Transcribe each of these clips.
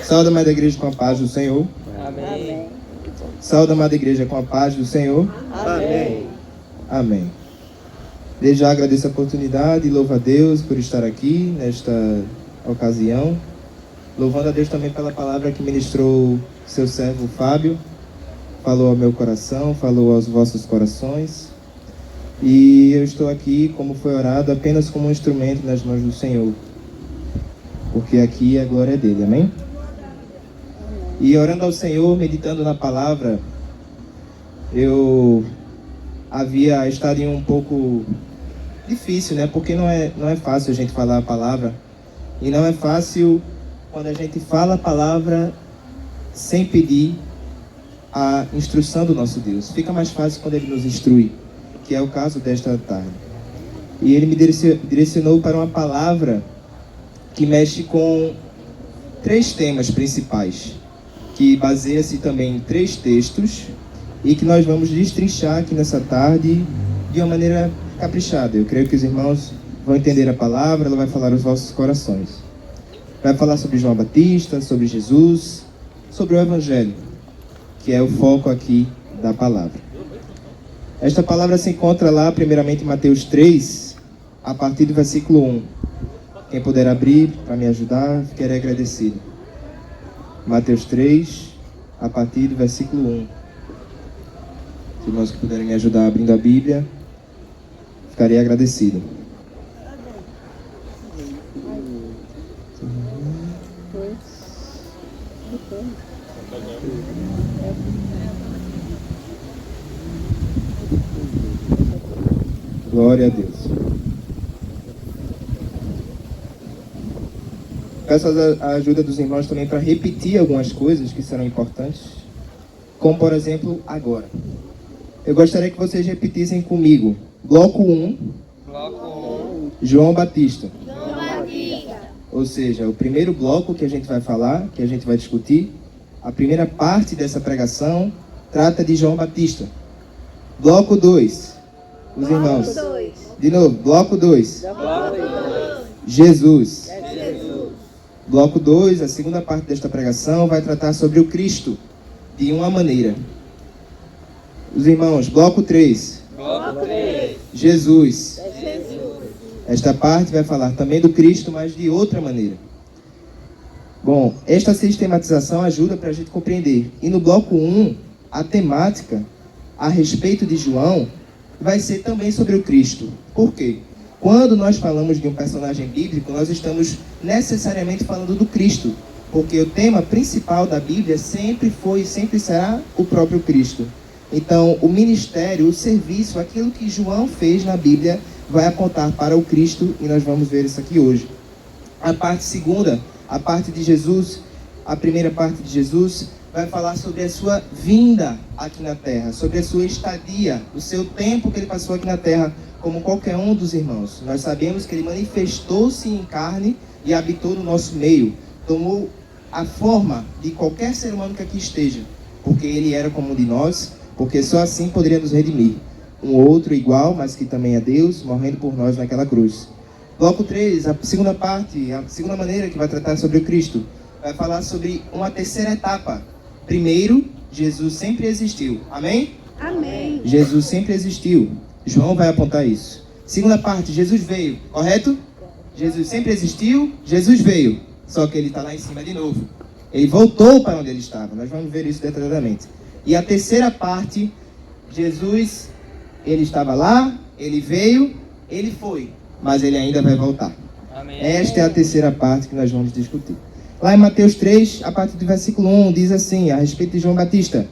Saúde, amada igreja, com a paz do Senhor. Amém. Saúde, amada igreja, com a paz do Senhor. Amém. Amém. Desde já agradeço a oportunidade e louvo a Deus por estar aqui nesta ocasião. Louvando a Deus também pela palavra que ministrou seu servo Fábio. Falou ao meu coração, falou aos vossos corações. E eu estou aqui, como foi orado, apenas como um instrumento nas mãos do Senhor. Porque aqui a glória é dele, amém? E orando ao Senhor, meditando na palavra, eu havia estado em um pouco difícil, né? Porque não é fácil a gente falar a palavra. E não é fácil quando a gente fala a palavra sem pedir a instrução do nosso Deus. Fica mais fácil quando Ele nos instrui, que é o caso desta tarde. E Ele me direcionou para uma palavra que mexe com 3 temas principais, que baseia-se também em 3 textos e que nós vamos destrinchar aqui nessa tarde de uma maneira caprichada. Eu creio que os irmãos vão entender a palavra, ela vai falar aos vossos corações. Vai falar sobre João Batista, sobre Jesus, sobre o Evangelho, que é o foco aqui da palavra. Esta palavra se encontra lá, primeiramente, em Mateus 3, a partir do versículo 1. Quem puder abrir para me ajudar, ficarei agradecido. Mateus 3, a partir do versículo 1. Os irmãos que puderem me ajudar abrindo a Bíblia, ficarei agradecido. Glória a Deus. Peço a ajuda dos irmãos também para repetir algumas coisas que serão importantes, como por exemplo, agora. Eu gostaria que vocês repetissem comigo. Bloco 1. João Batista. Ou seja, o primeiro bloco que a gente vai falar, que a gente vai discutir, a primeira parte dessa pregação trata de João Batista. Bloco 2. Os irmãos. De novo, bloco 2. Jesus. Bloco 2, a segunda parte desta pregação, vai tratar sobre o Cristo, de uma maneira. Os irmãos, bloco 3. Jesus. Esta parte vai falar também do Cristo, mas de outra maneira. Bom, esta sistematização ajuda para a gente compreender. E no bloco 1, a temática a respeito de João vai ser também sobre o Cristo. Por quê? Quando nós falamos de um personagem bíblico, nós estamos necessariamente falando do Cristo, porque o tema principal da Bíblia sempre foi e sempre será o próprio Cristo. Então, o ministério, o serviço, aquilo que João fez na Bíblia vai apontar para o Cristo, e nós vamos ver isso aqui hoje. A parte segunda, a parte de Jesus, a primeira parte de Jesus, vai falar sobre a sua vinda aqui na Terra, sobre a sua estadia, o seu tempo que ele passou aqui na Terra, como qualquer um dos irmãos. Nós sabemos que ele manifestou-se em carne e habitou no nosso meio, tomou a forma de qualquer ser humano que aqui esteja, porque ele era como um de nós, porque só assim poderia nos redimir. Um outro igual, mas que também é Deus, morrendo por nós naquela cruz. Bloco 3, a segunda parte, a segunda maneira que vai tratar sobre o Cristo, vai falar sobre uma terceira etapa. Primeiro, Jesus sempre existiu. Amém? Amém. Jesus sempre existiu. João vai apontar isso. Segunda parte, Jesus veio, correto? Jesus sempre existiu, Jesus veio. Só que ele está lá em cima de novo. Ele voltou para onde ele estava. Nós vamos ver isso detalhadamente. E a terceira parte, Jesus, ele estava lá, ele veio, ele foi. Mas ele ainda vai voltar. Amém. Esta é a terceira parte que nós vamos discutir. Lá em Mateus 3, a partir do versículo 1, diz assim, a respeito de João Batista.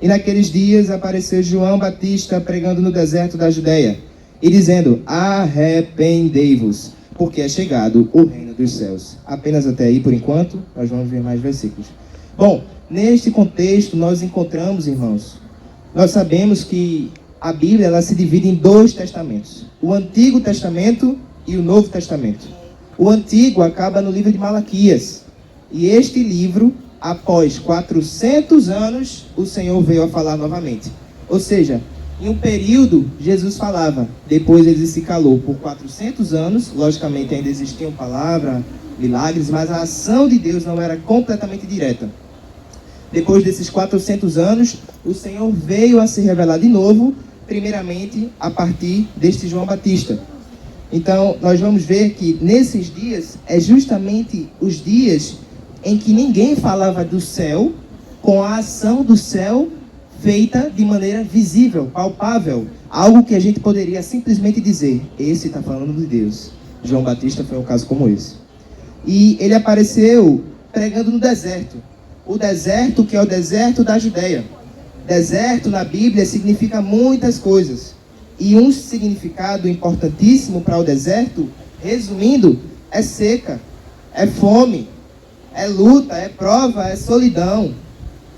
E naqueles dias apareceu João Batista pregando no deserto da Judeia e dizendo, arrependei-vos, porque é chegado o reino dos céus. Apenas até aí, por enquanto, nós vamos ver mais versículos. Bom, neste contexto nós encontramos, irmãos, nós sabemos que a Bíblia ela se divide em 2 testamentos. O Antigo Testamento e o Novo Testamento. O Antigo acaba no livro de Malaquias. E este livro, após 400 anos, o Senhor veio a falar novamente. Ou seja, Em um período, Jesus falava. Depois ele se calou por 400 anos. Logicamente ainda existiam palavras, milagres, mas a ação de Deus não era completamente direta. Depois desses 400 anos, o Senhor veio a se revelar de novo, primeiramente a partir deste João Batista. Então, nós vamos ver que nesses dias, é justamente os dias em que ninguém falava do céu, com a ação do céu feita de maneira visível, palpável. Algo que a gente poderia simplesmente dizer, esse está falando de Deus. João Batista foi um caso como esse. E ele apareceu pregando no deserto. O deserto que é o deserto da Judeia. Deserto na Bíblia significa muitas coisas. E um significado importantíssimo para o deserto, resumindo, é seca, é fome, é luta, é prova, é solidão.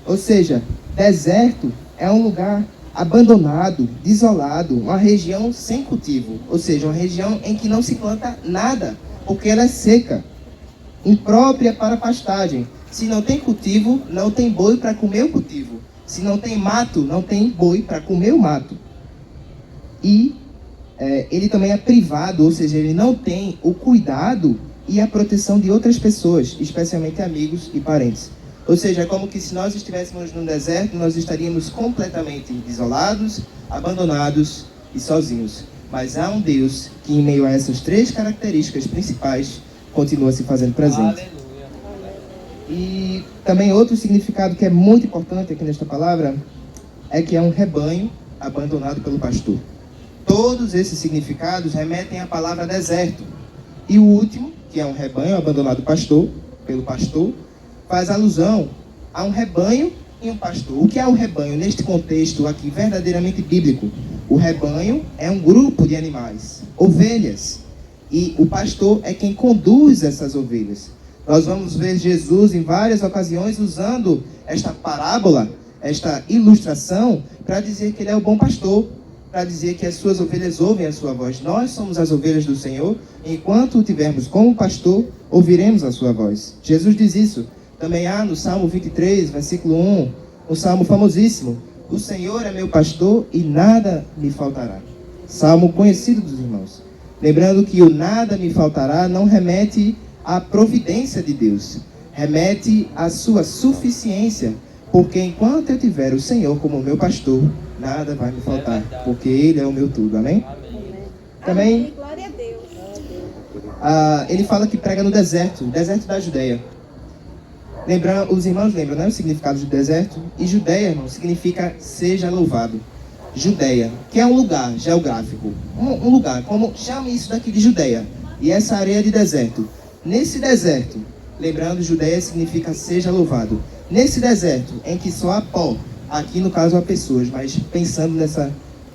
Ou seja, deserto é um lugar abandonado, desolado, uma região sem cultivo. Ou seja, uma região em que não se planta nada, porque ela é seca, imprópria para pastagem. Se não tem cultivo, não tem boi para comer o cultivo. Se não tem mato, não tem boi para comer o mato. E ele também é privado, ou seja, ele não tem o cuidado e a proteção de outras pessoas, especialmente amigos e parentes. Ou seja, é como que se nós estivéssemos no deserto, nós estaríamos completamente isolados, abandonados e sozinhos. Mas há um Deus que, em meio a essas três características principais, continua se fazendo presente. Aleluia. E também outro significado que é muito importante aqui nesta palavra é que é um rebanho abandonado pelo pastor. Todos esses significados remetem à palavra deserto. E o último, que é um rebanho abandonado pelo pastor, faz alusão a um rebanho e um pastor. O que é o rebanho neste contexto aqui verdadeiramente bíblico? O rebanho é um grupo de animais, ovelhas. E o pastor é quem conduz essas ovelhas. Nós vamos ver Jesus em várias ocasiões usando esta parábola, esta ilustração, para dizer que ele é o bom pastor, para dizer que as suas ovelhas ouvem a sua voz. Nós somos as ovelhas do Senhor, enquanto o tivermos como pastor, ouviremos a sua voz. Jesus diz isso. Também há no Salmo 23, versículo 1, um salmo famosíssimo. O Senhor é meu pastor e nada me faltará. Salmo conhecido dos irmãos. Lembrando que o nada me faltará não remete à providência de Deus, remete à sua suficiência, porque enquanto eu tiver o Senhor como meu pastor, nada vai me faltar, porque Ele é o meu tudo, amém? Também, glória a Deus. ele fala que prega no deserto, o deserto da Judeia. Os irmãos lembram, né, o significado de deserto? E Judeia, irmão, significa seja louvado. Judeia, que é um lugar geográfico, um lugar, como chame isso daqui de Judeia, e essa areia de deserto. Nesse deserto, lembrando, Judeia significa seja louvado. Nesse deserto, em que só há pó, aqui no caso há pessoas, mas pensando nessa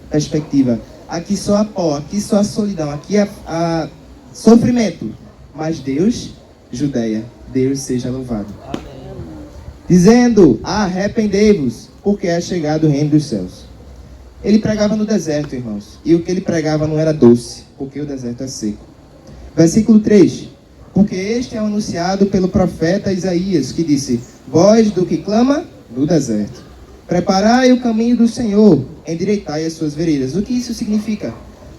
perspectiva, aqui só há pó, aqui só há solidão, aqui há sofrimento, mas Deus, Judeia, Deus seja louvado. Amém. Dizendo, arrependei-vos, porque é chegado o reino dos céus. Ele pregava no deserto, irmãos, e o que ele pregava não era doce, porque o deserto é seco. Versículo 3, porque este é anunciado pelo profeta Isaías, que disse, voz do que clama no deserto, preparai o caminho do Senhor, endireitai as suas veredas. O que isso significa?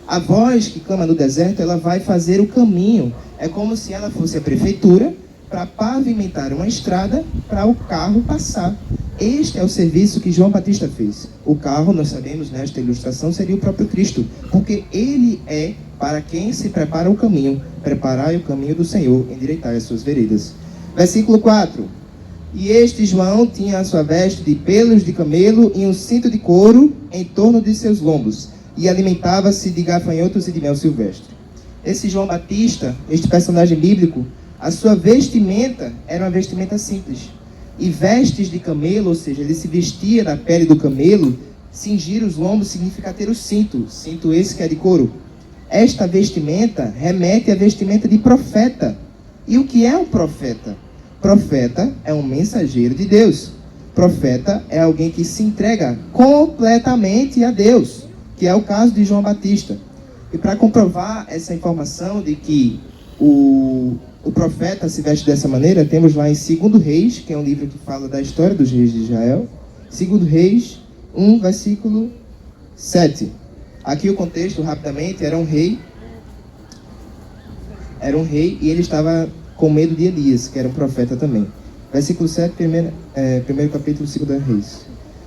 A voz que clama no deserto, ela vai fazer o caminho. É como se ela fosse a prefeitura para pavimentar uma estrada para o carro passar. Este é o serviço que João Batista fez. O carro, nós sabemos, nesta ilustração, seria o próprio Cristo, porque ele é para quem se prepara o caminho. Preparai o caminho do Senhor, endireitai as suas veredas. Versículo 4. E este João tinha a sua veste de pelos de camelo e um cinto de couro em torno de seus lombos, e alimentava-se de gafanhotos e de mel silvestre. Esse João Batista, este personagem bíblico, a sua vestimenta era uma vestimenta simples. E vestes de camelo, ou seja, ele se vestia da pele do camelo, cingir os lombos significa ter o cinto esse que é de couro. Esta vestimenta remete à vestimenta de profeta. E o que é um profeta? Profeta é um mensageiro de Deus. Profeta é alguém que se entrega completamente a Deus, que é o caso de João Batista. E para comprovar essa informação de que o profeta se veste dessa maneira, temos lá em 2 Reis, que é um livro que fala da história dos reis de Israel. 2 Reis 1, versículo 7. Aqui o contexto, rapidamente, era um rei e ele estava com medo de Elias, que era um profeta também. Versículo 7, primeiro capítulo 2 Reis.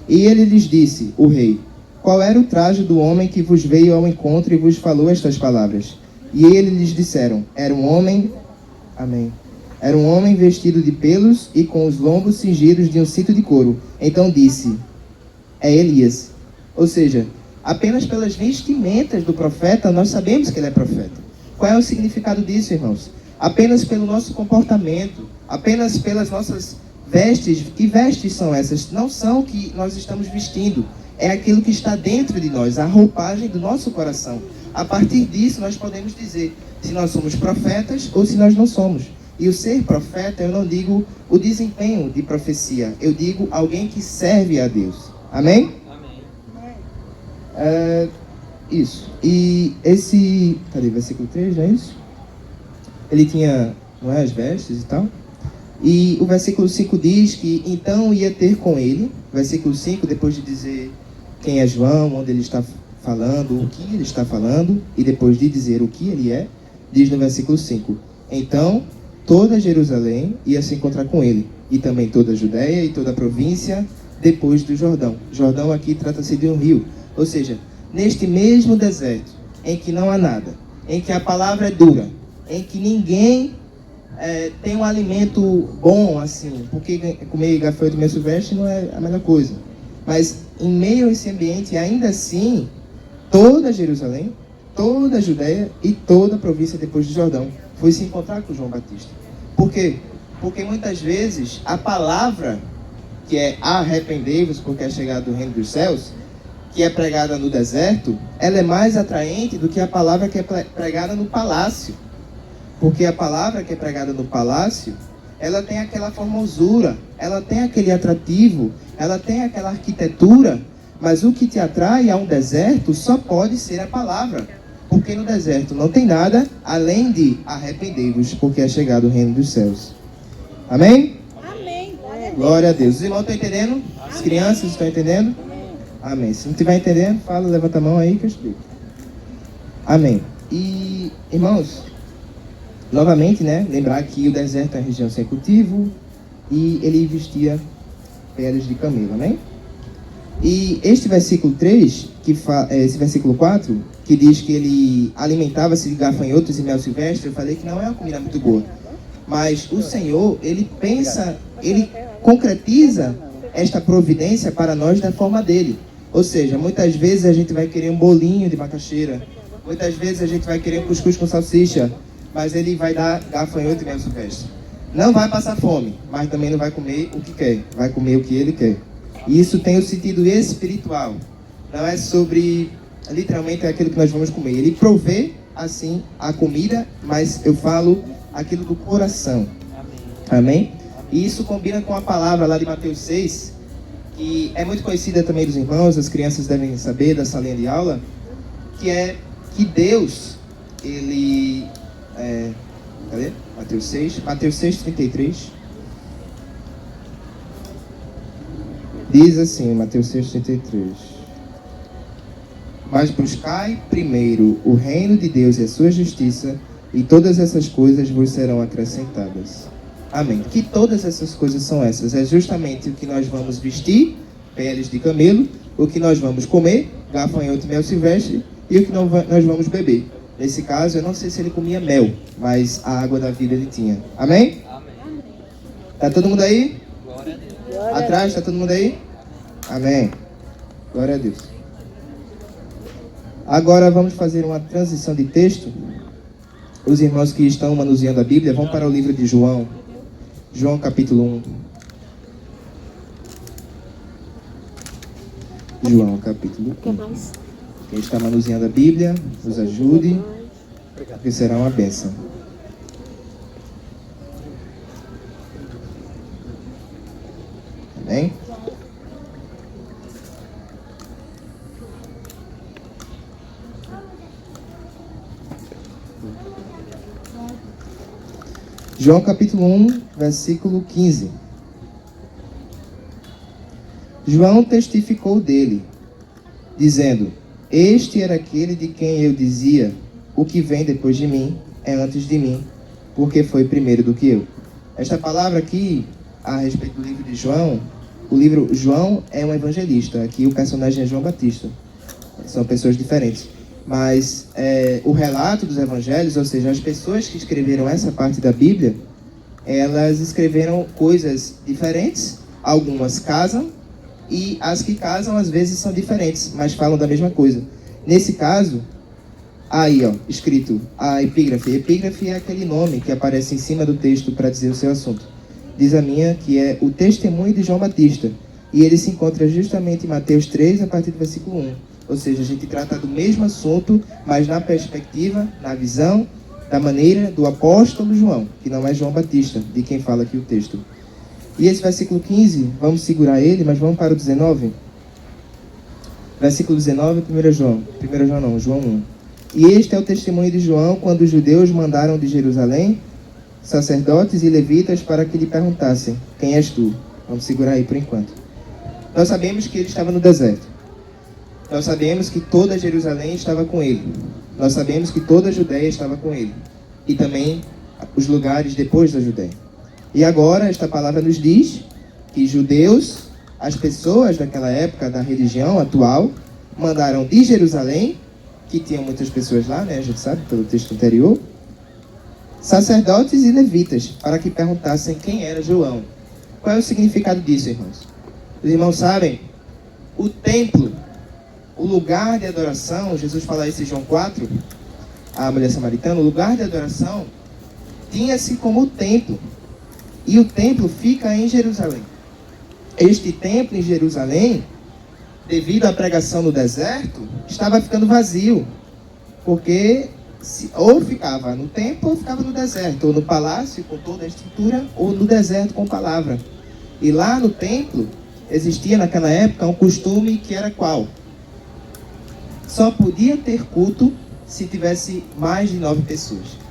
E ele lhes disse, o rei, qual era o traje do homem que vos veio ao encontro e vos falou estas palavras? E eles lhes disseram, era um homem vestido de pelos e com os lombos cingidos de um cinto de couro. Então disse, é Elias. Ou seja, apenas pelas vestimentas do profeta, nós sabemos que ele é profeta. Qual é o significado disso, irmãos? Apenas pelo nosso comportamento, apenas pelas nossas vestes. Que vestes são essas? Não são o que nós estamos vestindo. É aquilo que está dentro de nós, a roupagem do nosso coração. A partir disso, nós podemos dizer se nós somos profetas ou se nós não somos. E o ser profeta, eu não digo o desempenho de profecia. Eu digo alguém que serve a Deus. Amém? Amém. Isso. E esse... Cadê? Versículo 3, não é isso? Ele tinha, não é, as vestes e tal. E o versículo 5 diz que então ia ter com ele. Versículo 5, depois de dizer quem é João, onde ele está falando, o que ele está falando, e depois de dizer o que ele é, diz no versículo 5, então toda Jerusalém ia se encontrar com ele, e também toda a Judéia e toda a província depois do Jordão. Jordão aqui trata-se de um rio, ou seja, neste mesmo deserto, em que não há nada, em que a palavra é dura, em que ninguém tem um alimento bom, assim, porque comer gafanhoto e mel silvestre não é a melhor coisa. Mas em meio a esse ambiente, ainda assim, toda Jerusalém, toda a Judéia e toda a província depois do Jordão foi se encontrar com João Batista. Por quê? Porque muitas vezes a palavra, que é arrependei-vos porque é chegado o reino dos céus, que é pregada no deserto, ela é mais atraente do que a palavra que é pregada no palácio. Porque a palavra que é pregada no palácio, ela tem aquela formosura, ela tem aquele atrativo, ela tem aquela arquitetura, mas o que te atrai a um deserto só pode ser a palavra. Porque no deserto não tem nada além de arrependei-vos, porque é chegado o reino dos céus. Amém? Amém. Glória a Deus. Os irmãos estão entendendo? As crianças estão entendendo? Amém. Se não estiver entendendo, fala, levanta a mão aí que eu explico. Amém. E, irmãos, novamente, né, lembrar que o deserto é uma região sem cultivo e ele vestia peles de camelo, né? E este versículo 3, esse versículo 4, que diz que ele alimentava-se de gafanhotos e mel silvestre, eu falei que não é uma comida muito boa. Mas o Senhor, ele pensa, ele concretiza esta providência para nós da forma dele. Ou seja, muitas vezes a gente vai querer um bolinho de macaxeira, muitas vezes a gente vai querer um cuscuz com salsicha, mas ele vai dar gafanhoto e mel silvestre. Não vai passar fome, mas também não vai comer o que quer, vai comer o que ele quer. E isso tem o sentido espiritual. Não é sobre, literalmente, aquilo que nós vamos comer. Ele provê, assim, a comida, mas eu falo aquilo do coração. Amém? E isso combina com a palavra lá de Mateus 6, que é muito conhecida também dos irmãos, as crianças devem saber da salinha de aula, que é que Deus, ele... cadê? Mateus 6, 33. Diz assim, Mateus 6, 33. Mas buscai primeiro o reino de Deus e a sua justiça, e todas essas coisas vos serão acrescentadas. Amém. Que todas essas coisas são essas? É justamente o que nós vamos vestir, peles de camelo, o que nós vamos comer, gafanhoto e mel silvestre, e o que nós vamos beber. Nesse caso, eu não sei se ele comia mel, mas a água da vida ele tinha. Amém? Amém. Tá todo mundo aí? Glória a Deus. Atrás, tá todo mundo aí? Amém. Glória a Deus. Agora vamos fazer uma transição de texto. Os irmãos que estão manuseando a Bíblia vão para o livro de João. João capítulo 1. João capítulo 1. Quem está manuseando a Bíblia, nos ajude, porque será uma bênção. Amém? João capítulo 1, versículo 15. João testificou dele, dizendo: Este era aquele de quem eu dizia: o que vem depois de mim é antes de mim, porque foi primeiro do que eu. Esta palavra aqui, a respeito do livro de João, o livro João é um evangelista. Aqui o personagem é João Batista. São pessoas diferentes. Mas o relato dos evangelhos, ou seja, as pessoas que escreveram essa parte da Bíblia, elas escreveram coisas diferentes. Algumas casam, e as que casam às vezes são diferentes, mas falam da mesma coisa. Nesse caso, aí ó, escrito a epígrafe. Epígrafe é aquele nome que aparece em cima do texto para dizer o seu assunto. Diz a minha que é o testemunho de João Batista. E ele se encontra justamente em Mateus 3, a partir do versículo 1. Ou seja, a gente trata do mesmo assunto, mas na perspectiva, na visão, da maneira do apóstolo João, que não é João Batista, de quem fala aqui o texto. E esse versículo 15, vamos segurar ele, mas vamos para o 19. Versículo 19, 1 João. 1 João não, João 1. E este é o testemunho de João, quando os judeus mandaram de Jerusalém sacerdotes e levitas para que lhe perguntassem: quem és tu? Vamos segurar aí por enquanto. Nós sabemos que ele estava no deserto. Nós sabemos que toda Jerusalém estava com ele. Nós sabemos que toda a Judéia estava com ele. E também os lugares depois da Judéia. E agora esta palavra nos diz que judeus, as pessoas daquela época da religião atual, mandaram de Jerusalém, que tinham muitas pessoas lá, né, a gente sabe pelo texto anterior, sacerdotes e levitas, para que perguntassem quem era João. Qual é o significado disso, irmãos? Os irmãos sabem, o templo, o lugar de adoração, Jesus fala isso em João 4, a mulher samaritana, o lugar de adoração tinha-se como o templo. E o templo fica em Jerusalém. Este templo em Jerusalém, devido à pregação no deserto, estava ficando vazio. Porque ou ficava no templo ou ficava no deserto. Ou no palácio com toda a estrutura, ou no deserto com palavra. E lá no templo, existia naquela época um costume que era qual? Só podia ter culto se tivesse mais de 9 pessoas.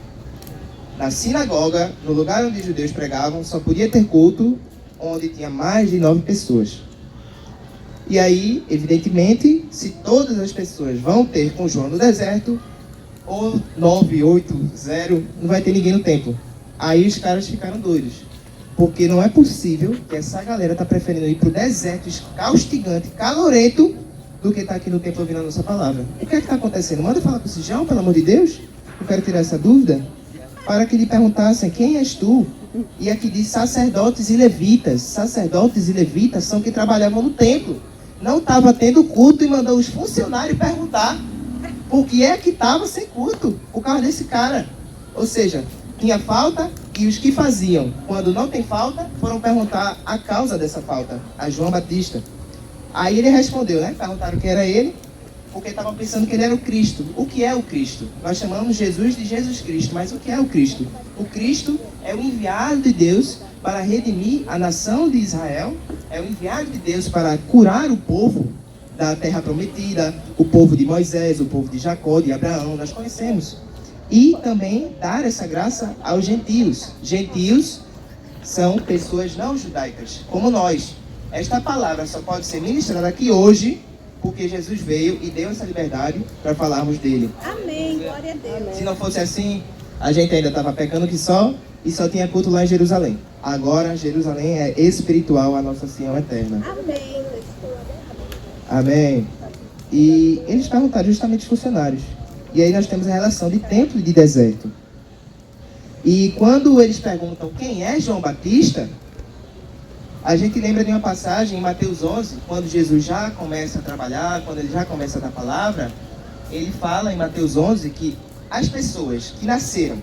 Na sinagoga, no lugar onde os judeus pregavam, só podia ter culto onde tinha mais de 9 pessoas. E aí, evidentemente, se todas as pessoas vão ter com João no deserto, ou 9, 8, 0, não vai ter ninguém no templo. Aí os caras ficaram doidos. Porque não é possível que essa galera tá preferindo ir pro deserto caustigante, calorento, do que estar aqui no templo ouvindo a nossa palavra. O que é que está acontecendo? Manda falar com esse João, pelo amor de Deus. Eu quero tirar essa dúvida. Para que lhe perguntassem: quem és tu? E aqui diz sacerdotes e levitas. Sacerdotes e levitas são que trabalhavam no templo. Não estava tendo culto e mandou os funcionários perguntar por que é que estava sem culto, por causa desse cara. Ou seja, tinha falta e os que faziam, quando não tem falta, foram perguntar a causa dessa falta, a João Batista. Aí ele respondeu, né? Perguntaram quem era ele, porque estavam pensando que ele era o Cristo. O que é o Cristo? Nós chamamos Jesus de Jesus Cristo, mas o que é o Cristo? O Cristo é o enviado de Deus para redimir a nação de Israel, é o enviado de Deus para curar o povo da terra prometida, o povo de Moisés, o povo de Jacó, de Abraão, nós conhecemos. E também dar essa graça aos gentios. Gentios são pessoas não judaicas, como nós. Esta palavra só pode ser ministrada aqui hoje, porque Jesus veio e deu essa liberdade para falarmos dele. Amém, glória a Deus. Se não fosse assim, a gente ainda estava pecando que só, e só tinha culto lá em Jerusalém. Agora, Jerusalém é espiritual, a nossa Sião eterna. Amém. Amém. E eles perguntaram justamente os funcionários. E aí nós temos a relação de templo e de deserto. E quando eles perguntam quem é João Batista, a gente lembra de uma passagem em Mateus 11, quando Jesus já começa a trabalhar, quando ele já começa a dar palavra, ele fala em Mateus 11 que as pessoas que nasceram,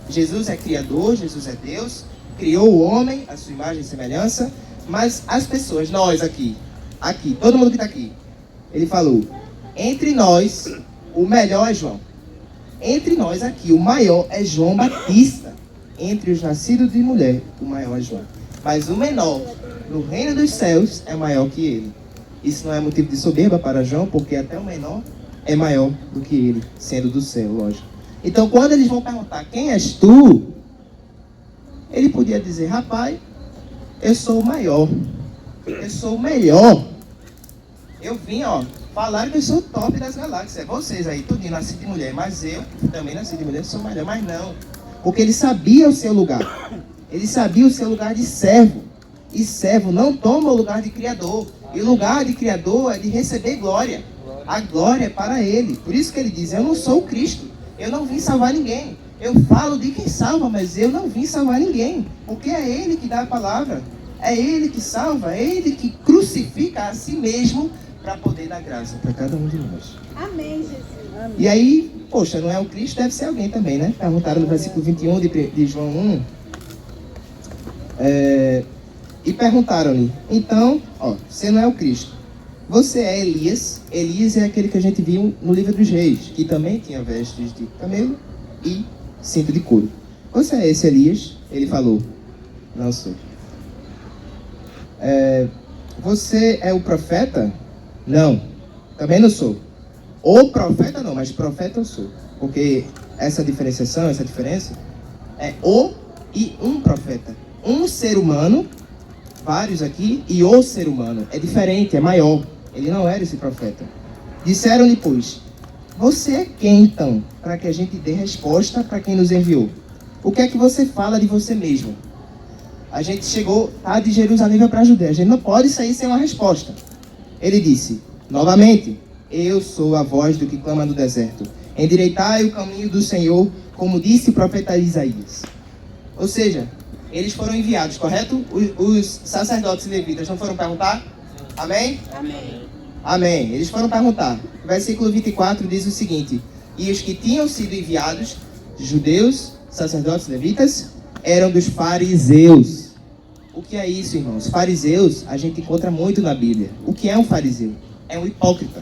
Jesus é Criador, Jesus é Deus, criou o homem, a sua imagem e semelhança, mas as pessoas, nós aqui, todo mundo que está aqui, ele falou, entre nós, o melhor é João. Entre nós aqui, o maior é João Batista. Entre os nascidos de mulher, o maior é João. Mas o menor, no reino dos céus, é maior que ele. Isso não é motivo de soberba para João, porque até o menor é maior do que ele, sendo do céu, lógico. Então, quando eles vão perguntar, quem és tu? Ele podia dizer, rapaz, eu sou o maior. Eu sou o melhor. Eu vim, Falaram que eu sou o top das galáxias. Vocês aí, tudinho, nasci de mulher. Mas eu, também nasci de mulher, sou melhor. Mas não. Porque ele sabia o seu lugar. Ele sabia o seu lugar de servo. E servo não toma o lugar de criador. E o lugar de criador é de receber glória. A glória é para ele. Por isso que ele diz, eu não sou o Cristo. Eu não vim salvar ninguém. Eu falo de quem salva, mas eu não vim salvar ninguém. Porque é ele que dá a palavra. É ele que salva. É ele que crucifica a si mesmo para poder dar graça para cada um de nós. Amém, Jesus. Amém. E aí, poxa, não é o Cristo, deve ser alguém também, né? Perguntaram no versículo 21 de João 1. E perguntaram-lhe, então, você não é o Cristo. Você é Elias. Elias é aquele que a gente viu no livro dos reis, que também tinha vestes de camelo e cinto de couro. Você é esse Elias? Ele falou, não sou. Você é o profeta? Não, também não sou. O profeta não, mas profeta eu sou. Porque essa diferenciação, essa diferença é o e um profeta. Um ser humano, vários aqui, e o ser humano. É diferente, é maior. Ele não era esse profeta. Disseram-lhe, pois, você é quem então? Para que a gente dê resposta para quem nos enviou. O que é que você fala de você mesmo? A gente chegou, de Jerusalém para a Judéia. A gente não pode sair sem uma resposta. Ele disse, novamente, eu sou a voz do que clama no deserto. Endireitai o caminho do Senhor, como disse o profeta Isaías. Ou seja, eles foram enviados, correto? Os sacerdotes e levitas não foram perguntar? Amém? Amém. Amém. Eles foram perguntar. O versículo 24 diz o seguinte, e os que tinham sido enviados, judeus, sacerdotes e levitas, eram dos fariseus. O que é isso, irmãos? Fariseus, a gente encontra muito na Bíblia. O que é um fariseu? É um hipócrita.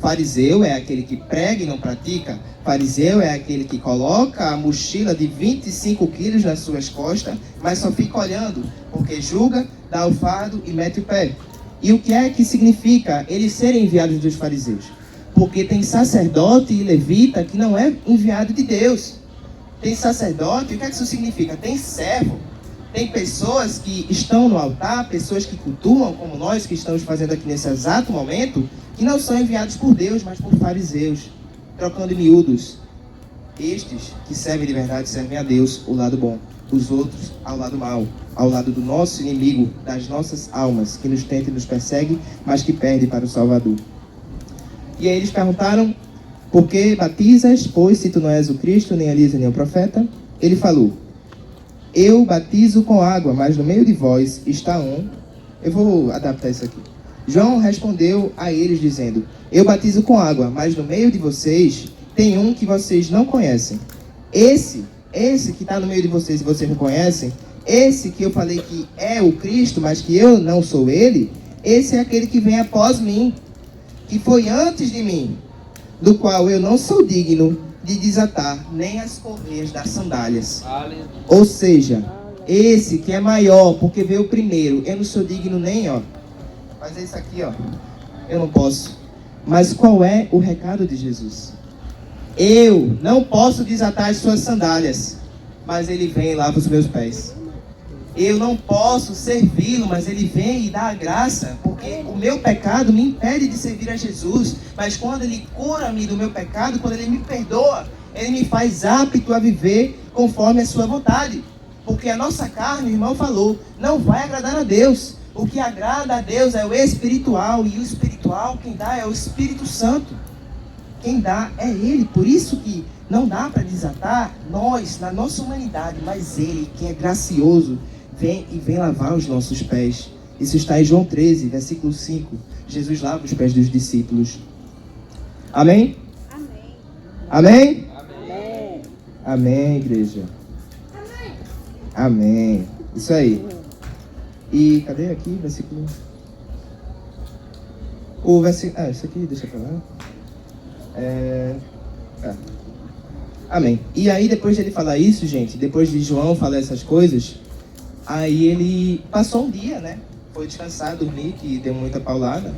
Fariseu é aquele que prega e não pratica. Fariseu é aquele que coloca a mochila de 25 quilos nas suas costas, mas só fica olhando, porque julga, dá o fardo e mete o pé. E o que é que significa eles serem enviados dos fariseus? Porque tem sacerdote e levita que não é enviado de Deus. Tem sacerdote, o que é que isso significa? Tem servo. Tem pessoas que estão no altar, pessoas que cultuam, como nós que estamos fazendo aqui nesse exato momento, que não são enviados por Deus, mas por fariseus, trocando em miúdos. Estes que servem de verdade servem a Deus, o lado bom. Os outros ao lado mau, ao lado do nosso inimigo, das nossas almas, que nos tenta e nos persegue, mas que perde para o Salvador. E aí eles perguntaram, por que batizas, pois se tu não és o Cristo, nem Elias, nem o profeta? Ele falou, eu batizo com água, mas no meio de vós está um... Eu vou adaptar isso aqui. João respondeu a eles dizendo, eu batizo com água, mas no meio de vocês tem um que vocês não conhecem. Esse que está no meio de vocês e vocês não conhecem, esse que eu falei que é o Cristo, mas que eu não sou ele, esse é aquele que vem após mim, que foi antes de mim, do qual eu não sou digno de desatar nem as correias das sandálias. Ou seja, esse que é maior, porque veio primeiro, eu não sou digno nem, fazer isso aqui, eu não posso. Mas qual é o recado de Jesus? Eu não posso desatar as suas sandálias, mas ele vem e lava os meus pés. Eu não posso servi-lo, mas ele vem e dá a graça, porque o meu pecado me impede de servir a Jesus. Mas quando ele cura-me do meu pecado, quando ele me perdoa, ele me faz apto a viver conforme a sua vontade. Porque a nossa carne, o irmão falou, não vai agradar a Deus. O que agrada a Deus é o espiritual, e o espiritual quem dá é o Espírito Santo. Quem dá é Ele. Por isso que não dá para desatar nós, na nossa humanidade, mas Ele, que é gracioso, vem lavar os nossos pés. Isso está em João 13, versículo 5. Jesus lava os pés dos discípulos. Amém? Amém? Amém. Amém, igreja. Amém. Isso aí. E cadê aqui o versículo? O versículo... isso aqui, deixa pra lá. Amém. E aí, depois de ele falar isso, gente, depois de João falar essas coisas, aí ele passou um dia, né? Foi descansar, dormir, que deu muita paulada.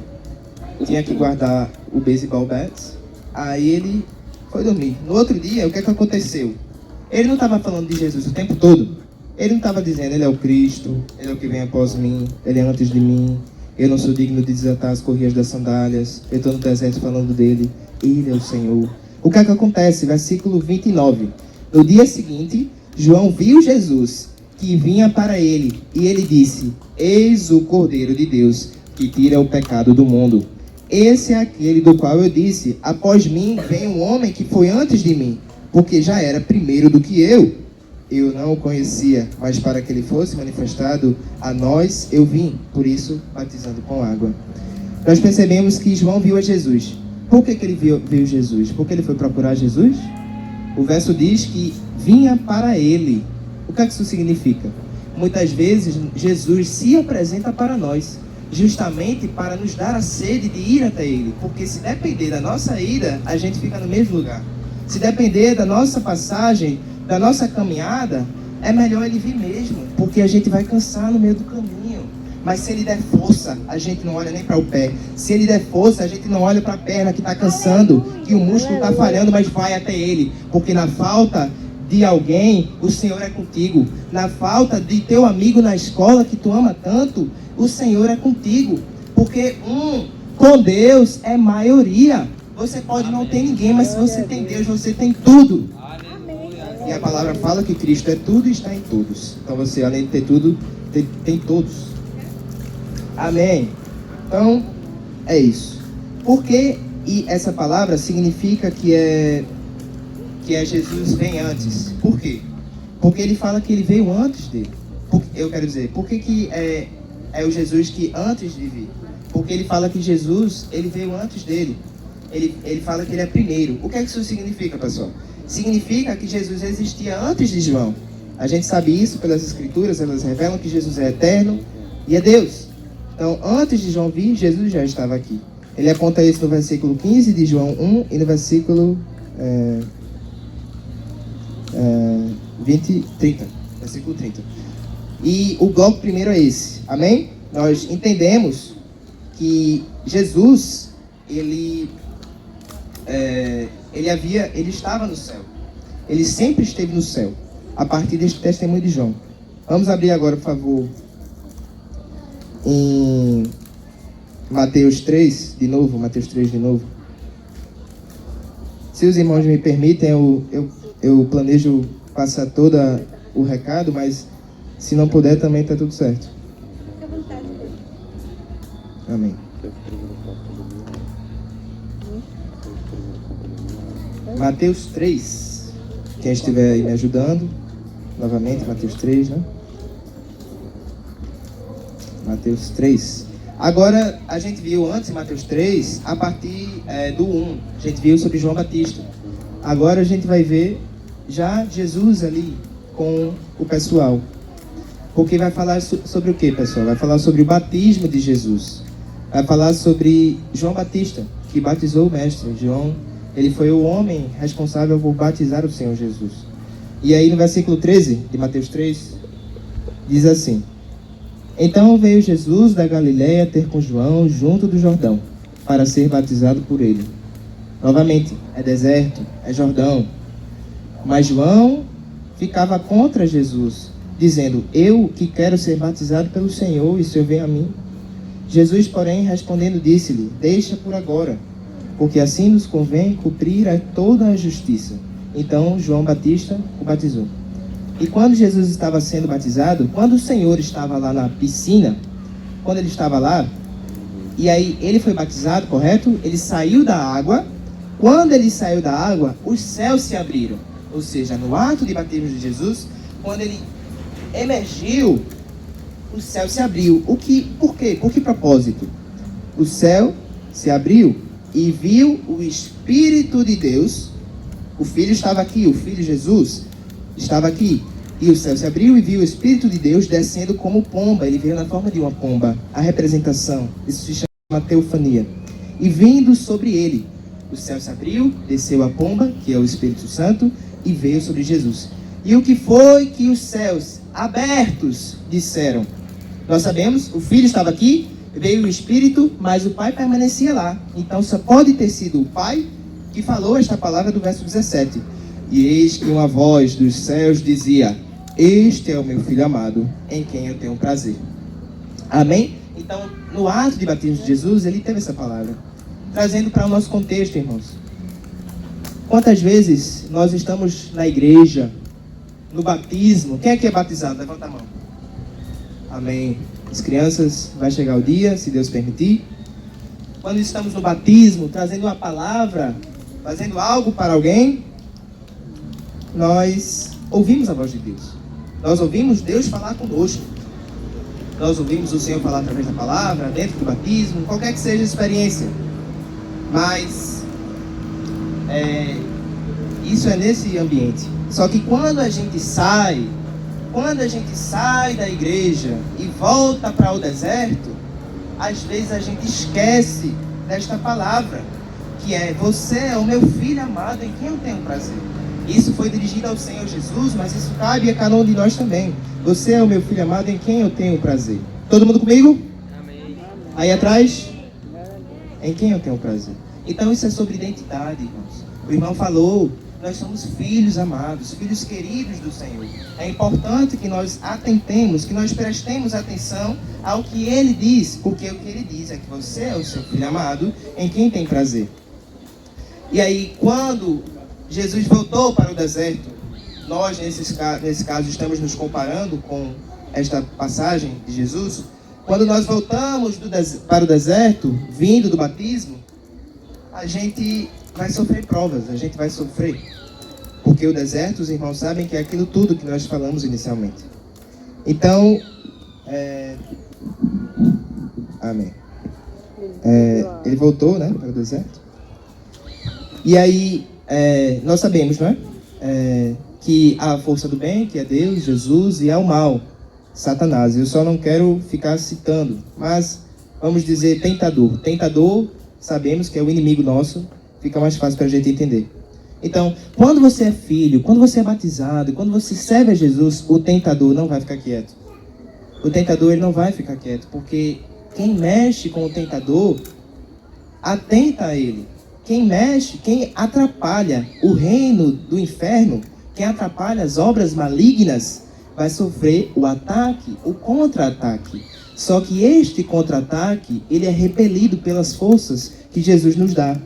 Tinha que guardar o baseball bat. Aí ele foi dormir. No outro dia, o que é que aconteceu? Ele não estava falando de Jesus o tempo todo. Ele não estava dizendo, ele é o Cristo, ele é o que vem após mim, ele é antes de mim, Eu não sou digno de desatar as correias das sandálias. Eu estou no deserto falando dele. Ele é o Senhor. O que é que acontece? Versículo 29. No dia seguinte, João viu Jesus, que vinha para ele, e ele disse: Eis o Cordeiro de Deus, que tira o pecado do mundo. Esse é aquele do qual eu disse: após mim vem um homem que foi antes de mim, porque já era primeiro do que eu. Eu não o conhecia, mas para que ele fosse manifestado a nós, eu vim, por isso, batizando com água. Nós percebemos que João viu a Jesus. Por que ele viu Jesus? Porque ele foi procurar Jesus? O verso diz que vinha para ele. O que é que isso significa? Muitas vezes, Jesus se apresenta para nós, justamente para nos dar a sede de ir até ele. Porque se depender da nossa ida, a gente fica no mesmo lugar. Se depender da nossa passagem, da nossa caminhada, é melhor ele vir mesmo, porque a gente vai cansar no meio do caminho. Mas se ele der força, a gente não olha nem para o pé. Se ele der força, a gente não olha para a perna que está cansando, que o músculo está falhando, mas vai até ele. Porque na falta de alguém, o Senhor é contigo. Na falta de teu amigo na escola que tu ama tanto, o Senhor é contigo. Porque com Deus é maioria. Você pode não ter ninguém, mas se você tem Deus, você tem tudo. E a palavra fala que Cristo é tudo e está em todos. Então você, além de ter tudo, tem todos. Amém. Então, é isso. Porque e essa palavra significa que é Jesus vem antes. Por quê? Porque ele fala que ele veio antes dele. Eu quero dizer, por que é o Jesus que antes de vir? Porque ele fala que Jesus, ele veio antes dele. Ele fala que ele é primeiro. O que é que isso significa, pessoal? Significa que Jesus existia antes de João. A gente sabe isso pelas Escrituras, elas revelam que Jesus é eterno e é Deus. Então, antes de João vir, Jesus já estava aqui. Ele aponta isso no versículo 15 de João 1 e no versículo 30. Versículo 30. E o bloco primeiro é esse. Amém? Nós entendemos que Jesus, ele estava no céu. Ele sempre esteve no céu, a partir deste testemunho de João. Vamos abrir agora, por favor, em Mateus 3, de novo. Mateus 3 de novo. Se os irmãos me permitem, eu planejo passar todo o recado, mas se não puder também está tudo certo. Fica à vontade. Amém. Mateus 3. Quem estiver aí me ajudando, novamente, Mateus 3, né? Mateus 3. Agora, a gente viu antes em Mateus 3, a partir do 1, a gente viu sobre João Batista. Agora a gente vai ver já Jesus ali com o pessoal. Porque vai falar sobre o que, pessoal? Vai falar sobre o batismo de Jesus. Vai falar sobre João Batista, que batizou o Mestre. João, ele foi o homem responsável por batizar o Senhor Jesus. E aí no versículo 13 de Mateus 3, diz assim: Então veio Jesus da Galileia ter com João junto do Jordão, para ser batizado por ele. Novamente, é deserto, é Jordão. Mas João ficava contra Jesus, dizendo: Eu que quero ser batizado pelo Senhor, e o Senhor vem a mim. Jesus, porém, respondendo, disse-lhe: Deixa por agora, porque assim nos convém cumprir toda a justiça. Então João Batista o batizou. E quando Jesus estava sendo batizado, quando o Senhor estava lá na piscina, quando ele estava lá, e aí ele foi batizado, correto? Ele saiu da água. Quando ele saiu da água, os céus se abriram. Ou seja, no ato de batismo de Jesus, quando ele emergiu, o céu se abriu. Por quê? Por que propósito? O céu se abriu e viu o Espírito de Deus. O Filho estava aqui, o Filho Jesus estava aqui. E o céu se abriu e viu o Espírito de Deus descendo como pomba. Ele veio na forma de uma pomba. A representação. Isso se chama teofania. E vindo sobre ele. O céu se abriu, desceu a pomba, que é o Espírito Santo, e veio sobre Jesus. E o que foi que os céus abertos disseram? Nós sabemos, o Filho estava aqui, veio o Espírito, mas o Pai permanecia lá. Então só pode ter sido o Pai que falou esta palavra do verso 17. E eis que uma voz dos céus dizia: Este é o meu Filho amado, em quem eu tenho prazer. Amém? Então, no ato de batismo de Jesus, ele teve essa palavra. Trazendo para o nosso contexto, irmãos. Quantas vezes nós estamos na igreja, no batismo? Quem é batizado? Levanta a mão. Amém. As crianças, vai chegar o dia, se Deus permitir. Quando estamos no batismo, trazendo uma palavra, fazendo algo para alguém, nós ouvimos a voz de Deus. Nós ouvimos Deus falar conosco. Nós ouvimos o Senhor falar através da palavra, dentro do batismo, qualquer que seja a experiência. Mas isso é nesse ambiente. Só que quando a gente sai da igreja e volta para o deserto, às vezes a gente esquece desta palavra, que é: você é o meu filho amado em quem eu tenho prazer. Isso foi dirigido ao Senhor Jesus, mas isso cabe a cada um de nós também. Você é o meu filho amado em quem eu tenho prazer. Todo mundo comigo? Amém. Aí atrás? Em quem eu tenho prazer. Então isso é sobre identidade, irmãos. O irmão falou, nós somos filhos amados, filhos queridos do Senhor. É importante que nós atentemos, que nós prestemos atenção ao que Ele diz, porque o que Ele diz é que você é o seu filho amado em quem tem prazer. E aí, quando Jesus voltou para o deserto, nós, nesse caso, estamos nos comparando com esta passagem de Jesus. Quando nós voltamos para o deserto, vindo do batismo, a gente vai sofrer provas, a gente vai sofrer. Porque o deserto, os irmãos sabem que é aquilo tudo que nós falamos inicialmente. Então, amém. Ele voltou, né, para o deserto. E aí, nós sabemos, não é? Que há a força do bem, que é Deus, Jesus, e há o mal, Satanás. Eu só não quero ficar citando, mas vamos dizer tentador. Tentador, sabemos que é o inimigo nosso, fica mais fácil para a gente entender. Então, quando você é filho, quando você é batizado, quando você serve a Jesus, o tentador não vai ficar quieto. O tentador, ele não vai ficar quieto, porque quem mexe com o tentador, atenta a ele. Quem mexe, quem atrapalha o reino do inferno, quem atrapalha as obras malignas, vai sofrer o ataque, o contra-ataque. Só que este contra-ataque, ele é repelido pelas forças que Jesus nos dá.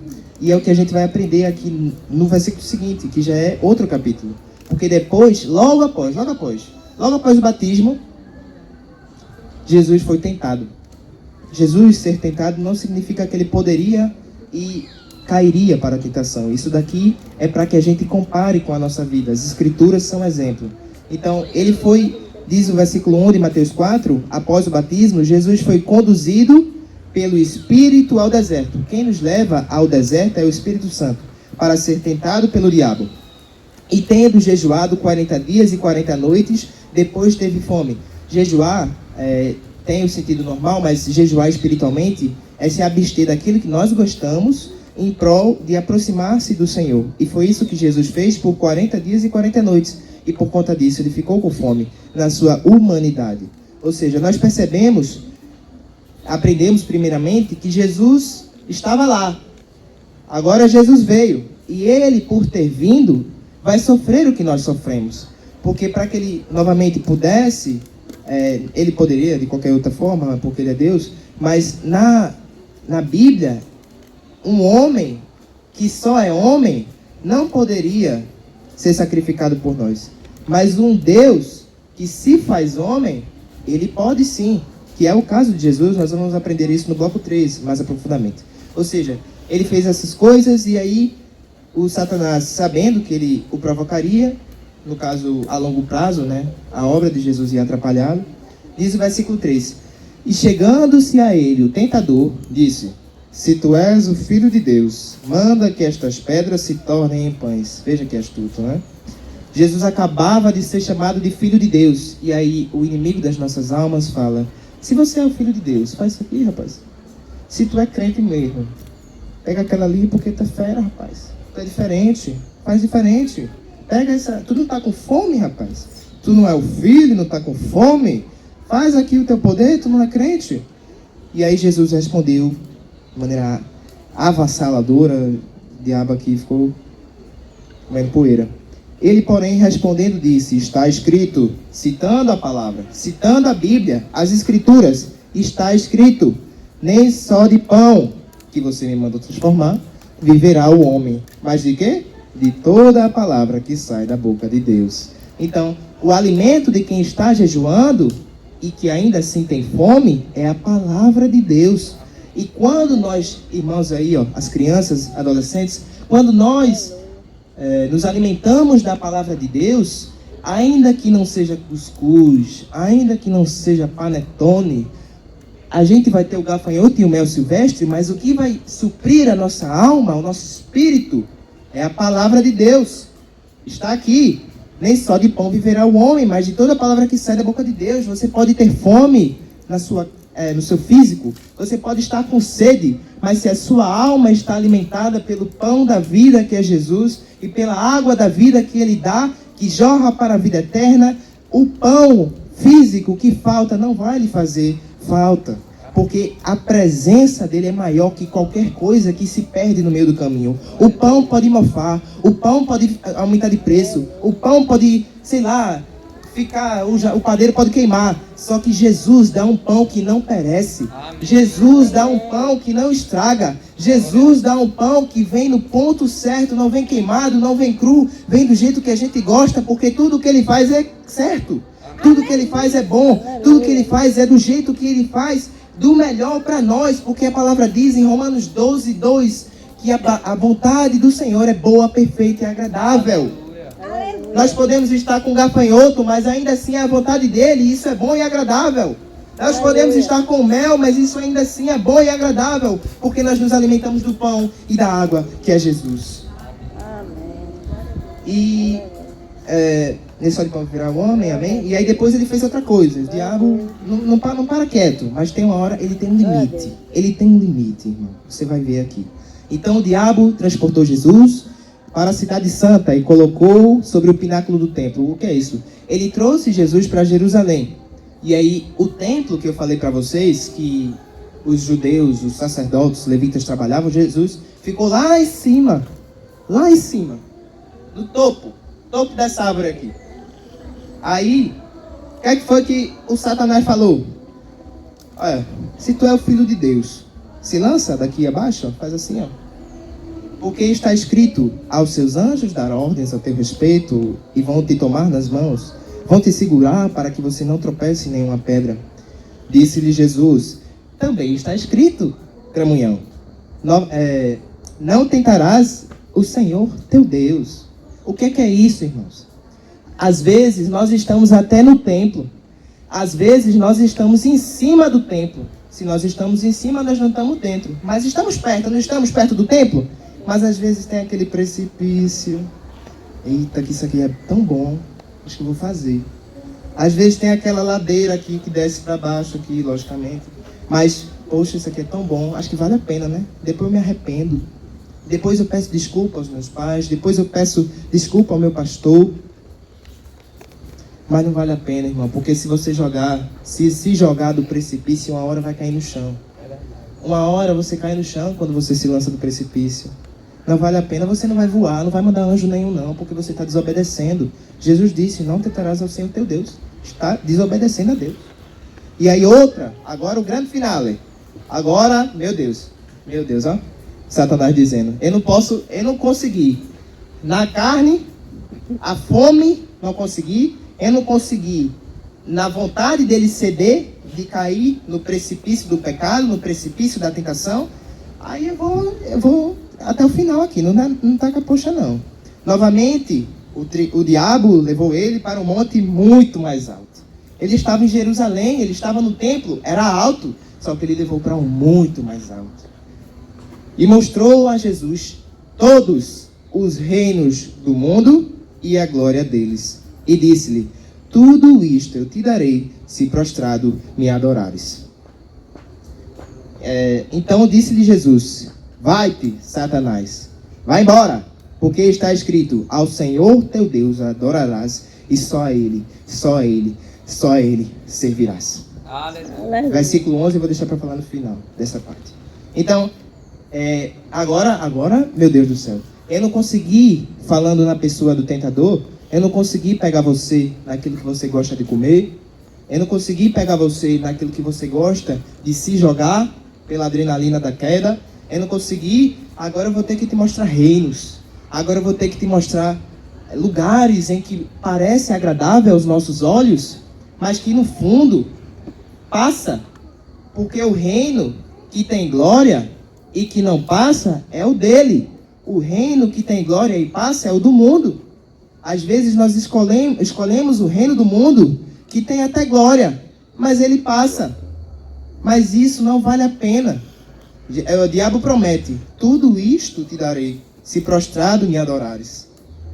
E é o que a gente vai aprender aqui no versículo seguinte, que já é outro capítulo. Porque depois, logo após o batismo, Jesus foi tentado. Jesus ser tentado não significa que ele poderia e cairia para a tentação. Isso daqui é para que a gente compare com a nossa vida. As escrituras são exemplo. Então, ele foi, diz o versículo 1 de Mateus 4, após o batismo, Jesus foi conduzido pelo Espírito ao deserto. Quem nos leva ao deserto é o Espírito Santo, para ser tentado pelo diabo. E tendo jejuado 40 dias e 40 noites, depois teve fome. Jejuar tem o sentido normal, mas jejuar espiritualmente é se abster daquilo que nós gostamos em prol de aproximar-se do Senhor. E foi isso que Jesus fez por 40 dias e 40 noites. E por conta disso ele ficou com fome na sua humanidade. Ou seja, nós aprendemos primeiramente que Jesus estava lá. Agora Jesus veio. E ele, por ter vindo, vai sofrer o que nós sofremos. Porque para que ele novamente pudesse, ele poderia de qualquer outra forma, porque ele é Deus, mas na Bíblia, um homem que só é homem não poderia ser sacrificado por nós. Mas um Deus que se faz homem, ele pode sim. Que é o caso de Jesus, nós vamos aprender isso no bloco 3, mais aprofundadamente. Ou seja, ele fez essas coisas e aí o Satanás, sabendo que ele o provocaria, no caso a longo prazo, né, a obra de Jesus ia atrapalhá-lo, diz o versículo 3: E chegando-se a ele, o tentador, disse: Se tu és o Filho de Deus, manda que estas pedras se tornem em pães. Veja que astuto, né? Jesus acabava de ser chamado de Filho de Deus. E aí o inimigo das nossas almas fala: se você é o Filho de Deus, faz isso aqui, rapaz. Se tu é crente mesmo, pega aquela ali porque tu é fera, rapaz. Tu é diferente, faz diferente. Pega essa... Tu não tá com fome, rapaz? Tu não é o filho, não tá com fome? Faz aqui o teu poder, tu não é crente? E aí Jesus respondeu de maneira avassaladora. O diabo aqui ficou comendo poeira. Ele, porém, respondendo, disse: Está escrito, citando a palavra, citando a Bíblia, as Escrituras: está escrito: nem só de pão, que você me mandou transformar, viverá o homem. Mas de quê? De toda a palavra que sai da boca de Deus. Então, o alimento de quem está jejuando e que ainda assim tem fome é a palavra de Deus. E quando nós, irmãos aí, ó, as crianças, adolescentes, quando nós nos alimentamos da palavra de Deus, ainda que não seja cuscuz, ainda que não seja panetone, a gente vai ter o gafanhoto e o mel silvestre, mas o que vai suprir a nossa alma, o nosso espírito, é a palavra de Deus. Está aqui. Nem só de pão viverá o homem, mas de toda a palavra que sai da boca de Deus. Você pode ter fome no seu físico, você pode estar com sede, mas se a sua alma está alimentada pelo pão da vida, que é Jesus, e pela água da vida que Ele dá, que jorra para a vida eterna, o pão físico que falta não vai lhe fazer falta, porque a presença dele é maior que qualquer coisa que se perde no meio do caminho. O pão pode mofar, o pão pode aumentar de preço, o pão pode, sei lá, o padeiro pode queimar. Só que Jesus dá um pão que não perece. Jesus dá um pão que não estraga. Jesus dá um pão que vem no ponto certo, não vem queimado, não vem cru, vem do jeito que a gente gosta, porque tudo que ele faz é certo. Tudo que ele faz é bom, tudo que ele faz é do jeito que ele faz, do melhor para nós, porque a palavra diz em Romanos 12:2 que a vontade do Senhor é boa, perfeita e agradável. Nós podemos estar com gafanhoto, mas ainda assim é a vontade dele, e isso é bom e agradável. Nós podemos estar com mel, mas isso ainda assim é bom e agradável, porque nós nos alimentamos do pão e da água, que é Jesus. E nem só de pão virar o homem, amém? E aí depois ele fez outra coisa. O diabo não para quieto, mas tem uma hora, ele tem um limite. Ele tem um limite, irmão. Você vai ver aqui. Então o diabo transportou Jesus para a cidade santa e colocou sobre o pináculo do templo. O que é isso? Ele trouxe Jesus para Jerusalém. E aí o templo que eu falei para vocês, que os judeus, os sacerdotes, os levitas trabalhavam, Jesus ficou lá em cima, no topo dessa árvore aqui. Aí, o que é que foi que o Satanás falou? Olha, se tu é o filho de Deus, se lança daqui abaixo, ó, faz assim, ó. Porque está escrito: aos seus anjos dar ordens a teu respeito, e vão te tomar nas mãos, vão te segurar para que você não tropece em nenhuma pedra. Disse-lhe Jesus: também está escrito, cramunhão, não tentarás o Senhor teu Deus. O que é isso, irmãos? Às vezes nós estamos até no templo, às vezes nós estamos em cima do templo. Se nós estamos em cima, nós não estamos dentro, mas estamos perto, não estamos perto do templo? Mas às vezes tem aquele precipício. Eita, que isso aqui é tão bom, acho que eu vou fazer. Às vezes tem aquela ladeira aqui que desce para baixo aqui, logicamente. Mas, poxa, isso aqui é tão bom, acho que vale a pena, né? Depois eu me arrependo. Depois eu peço desculpa aos meus pais. Depois eu peço desculpa ao meu pastor. Mas não vale a pena, irmão. Porque se você se jogar do precipício, uma hora vai cair no chão. Uma hora você cai no chão quando você se lança do precipício. Não vale a pena, você não vai voar, não vai mandar anjo nenhum não, porque você está desobedecendo. Jesus disse: não tentarás ao Senhor teu Deus. Está desobedecendo a Deus. E aí agora o grande finale. Agora, meu Deus, ó. Satanás dizendo: eu não consegui. Na carne, a fome, não consegui. Eu não consegui na vontade dele ceder, de cair no precipício do pecado, no precipício da tentação. Aí eu vou até o final aqui, não tá com a poxa não. Novamente, o diabo levou ele para um monte muito mais alto. Ele estava em Jerusalém, ele estava no templo, era alto, só que ele levou para um muito mais alto. E mostrou a Jesus todos os reinos do mundo e a glória deles. E disse-lhe: tudo isto eu te darei, se prostrado me adorares. Então disse-lhe Jesus: vai-te, Satanás, vai embora, porque está escrito: ao Senhor teu Deus adorarás, e só a Ele servirás. Aleluia. Versículo 11 eu vou deixar para falar no final dessa parte. Então, agora, meu Deus do céu, eu não consegui, falando na pessoa do tentador, eu não consegui pegar você naquilo que você gosta de comer, Eu não consegui pegar você naquilo que você gosta, de se jogar pela adrenalina da queda. Eu não consegui, agora eu vou ter que te mostrar reinos. Agora eu vou ter que te mostrar lugares em que parece agradável aos nossos olhos, mas que no fundo passa. Porque o reino que tem glória e que não passa é o dele. O reino que tem glória e passa é o do mundo. Às vezes nós escolhemos o reino do mundo, que tem até glória, mas ele passa. Mas isso não vale a pena. O diabo promete: tudo isto te darei, se prostrado me adorares.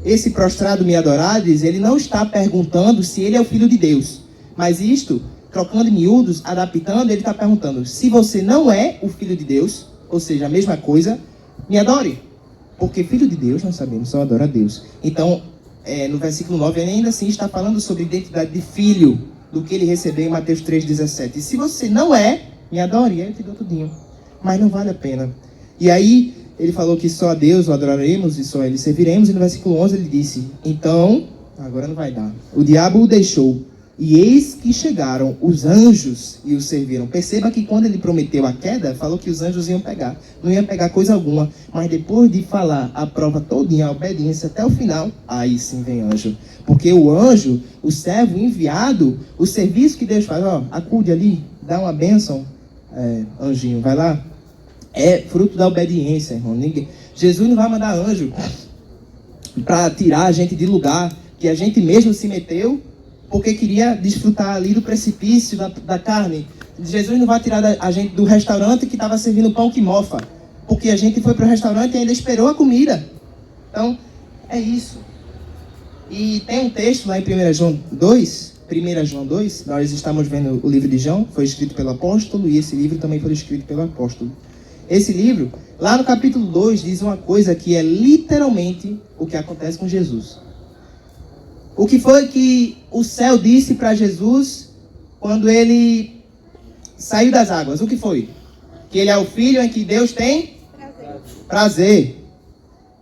Esse prostrado me adorares, ele não está perguntando se ele é o filho de Deus. Mas isto, trocando em miúdos, adaptando, ele está perguntando: se você não é o filho de Deus, ou seja, a mesma coisa, me adore. Porque filho de Deus, nós sabemos, só adora a Deus. Então, no versículo 9, ele ainda assim está falando sobre identidade de filho, do que ele recebeu em Mateus 3,17. E se você não é, me adore, eu te dou tudinho. Mas não vale a pena. E aí, ele falou que só a Deus o adoraremos e só a ele serviremos. E no versículo 11 ele disse: então, agora não vai dar. O diabo o deixou. E eis que chegaram os anjos e o serviram. Perceba que quando ele prometeu a queda, falou que os anjos iam pegar. Não iam pegar coisa alguma. Mas depois de falar a prova todinha, a obediência até o final, aí sim vem anjo. Porque o anjo, o servo enviado, o serviço que Deus faz, acude ali, dá uma bênção, anjinho, vai lá. É fruto da obediência, irmão. Jesus não vai mandar anjo para tirar a gente de lugar que a gente mesmo se meteu, porque queria desfrutar ali do precipício da carne. Jesus não vai tirar a gente do restaurante que estava servindo pão que mofa, porque a gente foi para o restaurante e ainda esperou a comida. Então, é isso. E tem um texto lá em 1 João 2, nós estamos vendo o livro de João, foi escrito pelo apóstolo, e esse livro também foi escrito pelo apóstolo. Esse livro, lá no capítulo 2, diz uma coisa que é literalmente o que acontece com Jesus. O que foi que o céu disse para Jesus quando ele saiu das águas? O que foi? Que ele é o filho em que Deus tem prazer.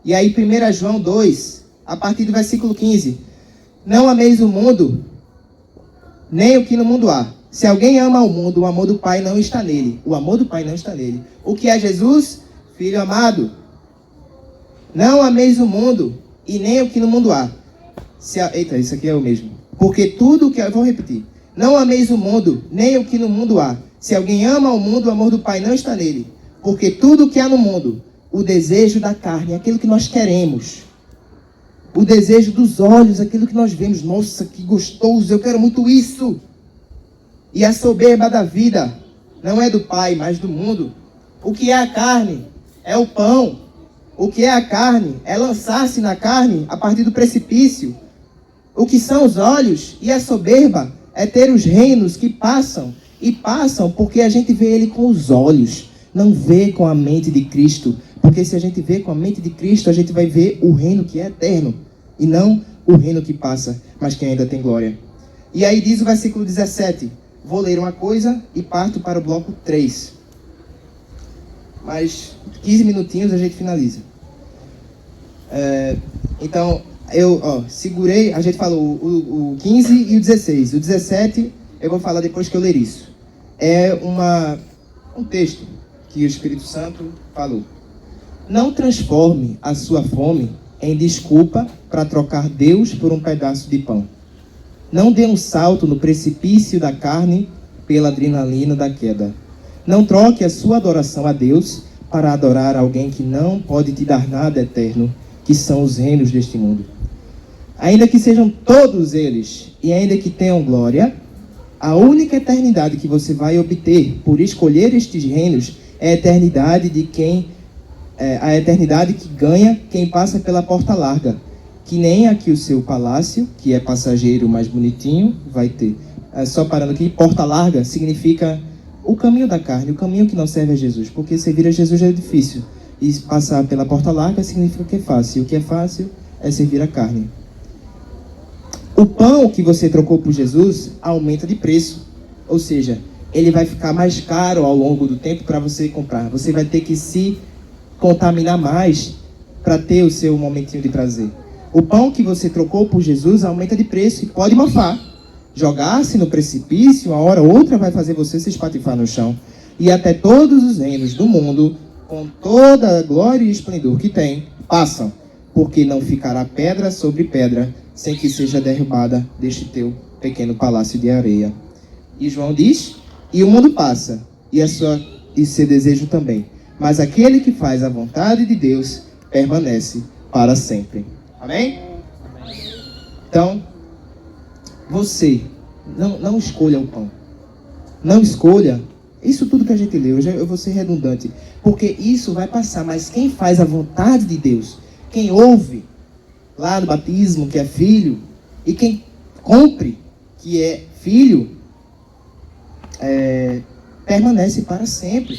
E aí 1 João 2, a partir do versículo 15. Não ameis o mundo, nem o que no mundo há. Se alguém ama o mundo, o amor do Pai não está nele. O amor do Pai não está nele. O que é Jesus? Filho amado. Não ameis o mundo, e nem o que no mundo há. Eita, isso aqui é o mesmo. Porque tudo o que... Eu vou repetir. Não ameis o mundo, nem o que no mundo há. Se alguém ama o mundo, o amor do Pai não está nele. Porque tudo o que há no mundo, o desejo da carne, aquilo que nós queremos, o desejo dos olhos, aquilo que nós vemos, nossa, que gostoso, eu quero muito isso. E a soberba da vida não é do Pai, mas do mundo. O que é a carne é o pão. O que é a carne é lançar-se na carne a partir do precipício. O que são os olhos e a soberba é ter os reinos que passam. E passam porque a gente vê ele com os olhos, não vê com a mente de Cristo. Porque se a gente vê com a mente de Cristo, a gente vai ver o reino que é eterno. E não o reino que passa, mas que ainda tem glória. E aí diz o versículo 17. Vou ler uma coisa e parto para o bloco 3. Mais 15 minutinhos a gente finaliza. Então, eu segurei, a gente falou o 15 e o 16. O 17 eu vou falar depois que eu ler isso. É um texto que o Espírito Santo falou. Não transforme a sua fome em desculpa para trocar Deus por um pedaço de pão. Não dê um salto no precipício da carne pela adrenalina da queda. Não troque a sua adoração a Deus para adorar alguém que não pode te dar nada eterno, que são os reinos deste mundo. Ainda que sejam todos eles, e ainda que tenham glória, a única eternidade que você vai obter por escolher estes reinos é a eternidade a eternidade que ganha quem passa pela porta larga, que nem aqui o seu palácio, que é passageiro mais bonitinho, vai ter. Só parando aqui, porta larga significa o caminho da carne, o caminho que não serve a Jesus, porque servir a Jesus é difícil, e passar pela porta larga significa que é fácil, e o que é fácil é servir a carne. O pão que você trocou por Jesus aumenta de preço, ou seja, ele vai ficar mais caro ao longo do tempo para você comprar, você vai ter que se contaminar mais para ter o seu momentinho de prazer. O pão que você trocou por Jesus aumenta de preço e pode mofar. jogar-se no precipício, uma hora ou outra vai fazer você se espatifar no chão. E até todos os reinos do mundo, com toda a glória e esplendor que tem, passam, porque não ficará pedra sobre pedra, sem que seja derrubada deste teu pequeno palácio de areia. E João diz, e o mundo passa, e seu desejo também. Mas aquele que faz a vontade de Deus permanece para sempre. Amém? Então, você não escolha o pão. Não escolha. Isso tudo que a gente leu, eu vou ser redundante. Porque isso vai passar. Mas quem faz a vontade de Deus, quem ouve lá no batismo, que é filho, e quem cumpre, que é filho, permanece para sempre.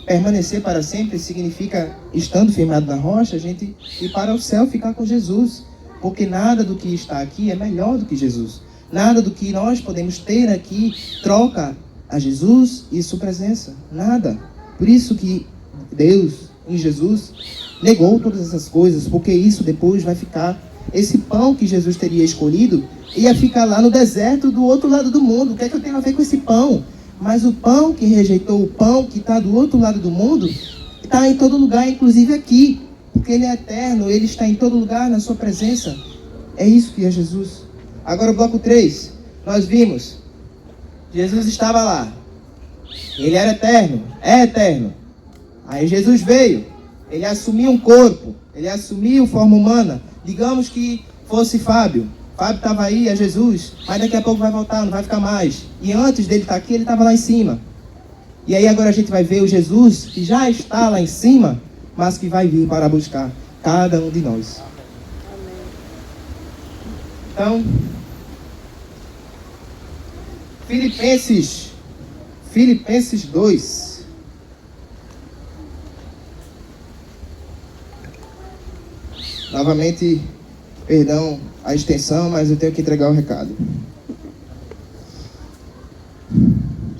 Permanecer para sempre significa, estando firmado na rocha, a gente ir para o céu, ficar com Jesus. Porque nada do que está aqui é melhor do que Jesus. Nada do que nós podemos ter aqui troca a Jesus e sua presença. Nada. Por isso que Deus, em Jesus, negou todas essas coisas. Porque isso depois vai ficar... Esse pão que Jesus teria escolhido ia ficar lá no deserto do outro lado do mundo. O que é que eu tenho a ver com esse pão? Mas o pão que rejeitou, o pão que está do outro lado do mundo, está em todo lugar, inclusive aqui. Porque ele é eterno, ele está em todo lugar na sua presença. É isso que é Jesus. Agora o bloco 3. Nós vimos. Jesus estava lá. Ele era eterno. É eterno. Aí Jesus veio. Ele assumiu um corpo. Ele assumiu forma humana. Digamos que fosse Fábio. Fábio estava aí, é Jesus. Mas daqui a pouco vai voltar, não vai ficar mais. E antes dele estar aqui, ele estava lá em cima. E aí agora a gente vai ver o Jesus que já está lá em cima, mas que vai vir para buscar cada um de nós. Então, Filipenses 2. Novamente, perdão a extensão, mas eu tenho que entregar o recado.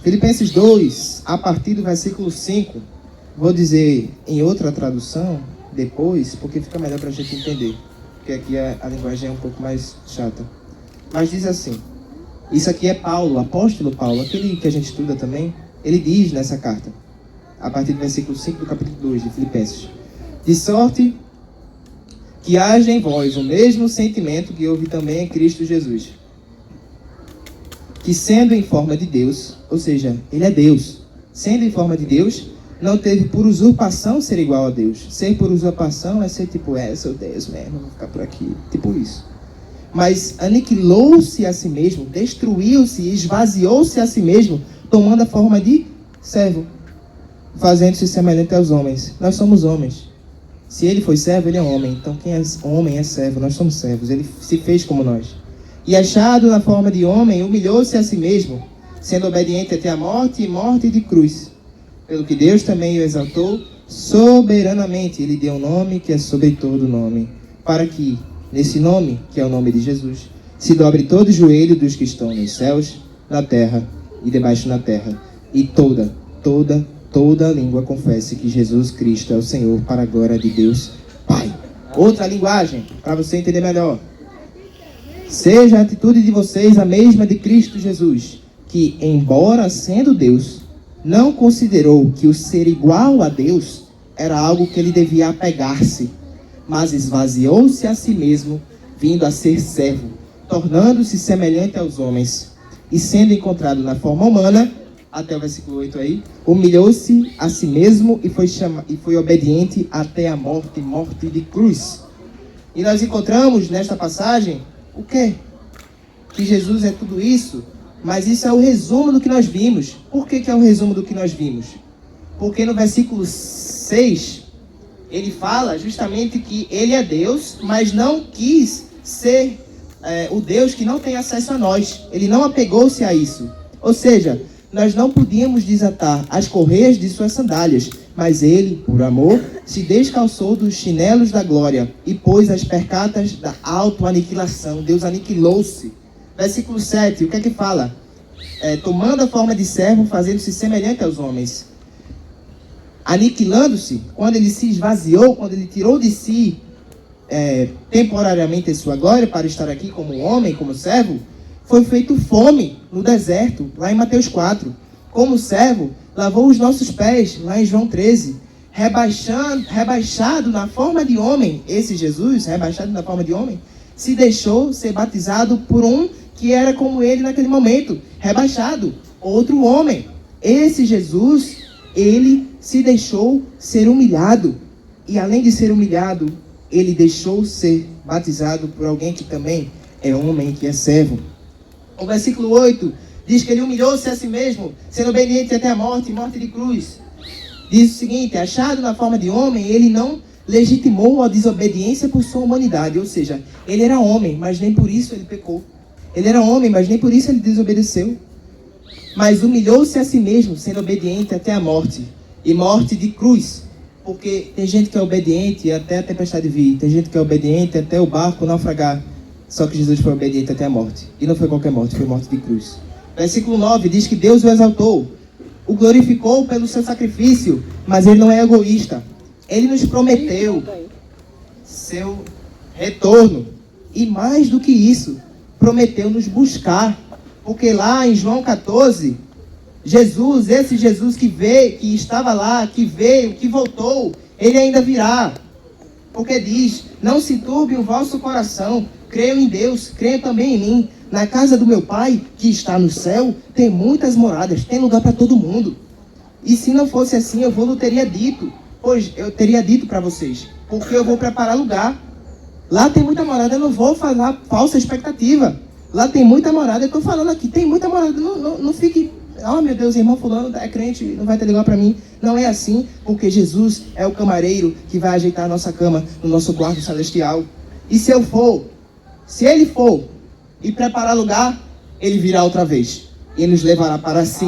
Filipenses 2, a partir do versículo 5, vou dizer em outra tradução depois, porque fica melhor para a gente entender. Porque aqui a linguagem é um pouco mais chata. Mas diz assim, isso aqui é Paulo, o apóstolo Paulo, aquele que a gente estuda também, ele diz nessa carta, a partir do versículo 5 do capítulo 2 de Filipenses, de sorte que haja em vós o mesmo sentimento que houve também em Cristo Jesus, que sendo em forma de Deus, ou seja, ele é Deus, sendo em forma de Deus, não teve por usurpação ser igual a Deus. Ser por usurpação é ser tipo, sou Deus mesmo, vou ficar por aqui, tipo isso. Mas aniquilou-se a si mesmo, destruiu-se, esvaziou-se a si mesmo, tomando a forma de servo, fazendo-se semelhante aos homens. Nós somos homens. Se ele foi servo, ele é homem. Então quem é homem é servo, nós somos servos. Ele se fez como nós. E achado na forma de homem, humilhou-se a si mesmo, sendo obediente até a morte e morte de cruz. Pelo que Deus também o exaltou soberanamente. Ele deu um nome que é sobre todo nome, para que, nesse nome, que é o nome de Jesus, se dobre todo o joelho dos que estão nos céus, na terra e debaixo da terra, e toda língua confesse que Jesus Cristo é o Senhor, para a glória de Deus Pai. Outra linguagem, para você entender melhor. Seja a atitude de vocês a mesma de Cristo Jesus, que, embora sendo Deus, não considerou que o ser igual a Deus era algo que ele devia apegar-se, mas esvaziou-se a si mesmo, vindo a ser servo, tornando-se semelhante aos homens, e sendo encontrado na forma humana, até o versículo 8 aí, humilhou-se a si mesmo e foi obediente até a morte, morte de cruz. E nós encontramos nesta passagem o quê? Que Jesus é tudo isso, mas isso é o resumo do que nós vimos. Por que é o resumo do que nós vimos? Porque no versículo 6, ele fala justamente que ele é Deus, mas não quis ser o Deus que não tem acesso a nós. Ele não apegou-se a isso. Ou seja, nós não podíamos desatar as correias de suas sandálias, mas ele, por amor, se descalçou dos chinelos da glória e pôs as percatas da autoaniquilação. Deus aniquilou-se. Versículo 7, o que é que fala? Tomando a forma de servo, fazendo-se semelhante aos homens. Aniquilando-se, quando ele se esvaziou, quando ele tirou de si temporariamente a sua glória para estar aqui como homem, como servo, foi feito fome no deserto, lá em Mateus 4. Como servo, lavou os nossos pés, lá em João 13. Rebaixado na forma de homem, esse Jesus, rebaixado na forma de homem, se deixou ser batizado por um que era como ele naquele momento, rebaixado, outro homem. Esse Jesus, ele se deixou ser humilhado. E além de ser humilhado, ele deixou ser batizado por alguém que também é homem, que é servo. O versículo 8 diz que ele humilhou-se a si mesmo, sendo obediente até a morte, morte de cruz. Diz o seguinte: achado na forma de homem, ele não legitimou a desobediência por sua humanidade. Ou seja, ele era homem, mas nem por isso ele pecou. Ele era homem, mas nem por isso ele desobedeceu. Mas humilhou-se a si mesmo, sendo obediente até a morte. E morte de cruz. Porque tem gente que é obediente até a tempestade vir. Tem gente que é obediente até o barco naufragar. Só que Jesus foi obediente até a morte. E não foi qualquer morte, foi morte de cruz. Versículo 9 diz que Deus o exaltou, o glorificou pelo seu sacrifício. Mas ele não é egoísta. Ele nos prometeu seu retorno. E mais do que isso, prometeu nos buscar. Porque lá em João 14, Jesus, esse Jesus que veio, que estava lá, que veio, que voltou, ele ainda virá. Porque diz: não se turbe o vosso coração, creiam em Deus, creiam também em mim. Na casa do meu Pai, que está no céu, tem muitas moradas, tem lugar para todo mundo. E se não fosse assim, eu não teria dito. Pois eu teria dito para vocês, porque eu vou preparar lugar. Lá tem muita morada, eu não vou falar falsa expectativa. Lá tem muita morada, eu estou falando aqui, tem muita morada, não fique... Oh meu Deus, irmão fulano é crente, não vai ter legal para mim. Não é assim, porque Jesus é o camareiro que vai ajeitar a nossa cama no nosso quarto celestial. E se ele for e preparar lugar, ele virá outra vez. E nos levará para si,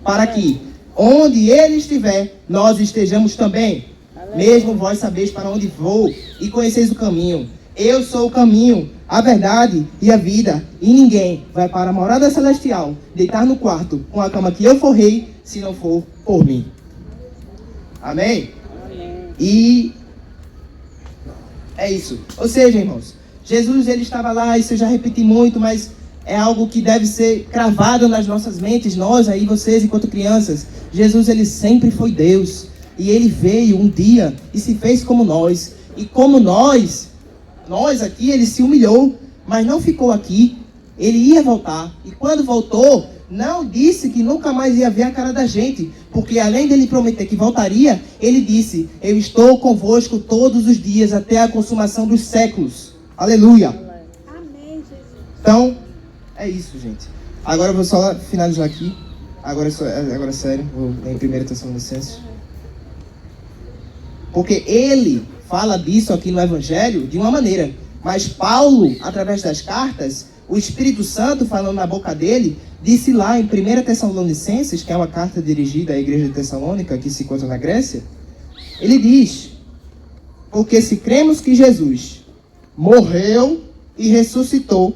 para que onde ele estiver, nós estejamos também. Mesmo vós sabeis para onde vou e conheceis o caminho. Eu sou o caminho, a verdade e a vida. E ninguém vai para a morada celestial deitar no quarto com a cama que eu forrei, se não for por mim. Amém? E é isso. Ou seja, irmãos, Jesus, ele estava lá, isso eu já repeti muito, mas é algo que deve ser cravado nas nossas mentes, nós aí, vocês enquanto crianças. Jesus, ele sempre foi Deus. E ele veio um dia e se fez como nós. E como nós aqui, ele se humilhou, mas não ficou aqui. Ele ia voltar. E quando voltou, não disse que nunca mais ia ver a cara da gente. Porque além dele prometer que voltaria, ele disse: eu estou convosco todos os dias até a consumação dos séculos. Aleluia. Amém, Jesus. Então, é isso, gente. Agora eu vou só finalizar aqui. Agora é sério, vou ler em 1 Tessalonicenses. Porque ele fala disso aqui no Evangelho de uma maneira. Mas Paulo, através das cartas, o Espírito Santo, falando na boca dele, disse lá em 1 Tessalonicenses, que é uma carta dirigida à igreja de Tessalônica, que se encontra na Grécia, ele diz: porque se cremos que Jesus morreu e ressuscitou,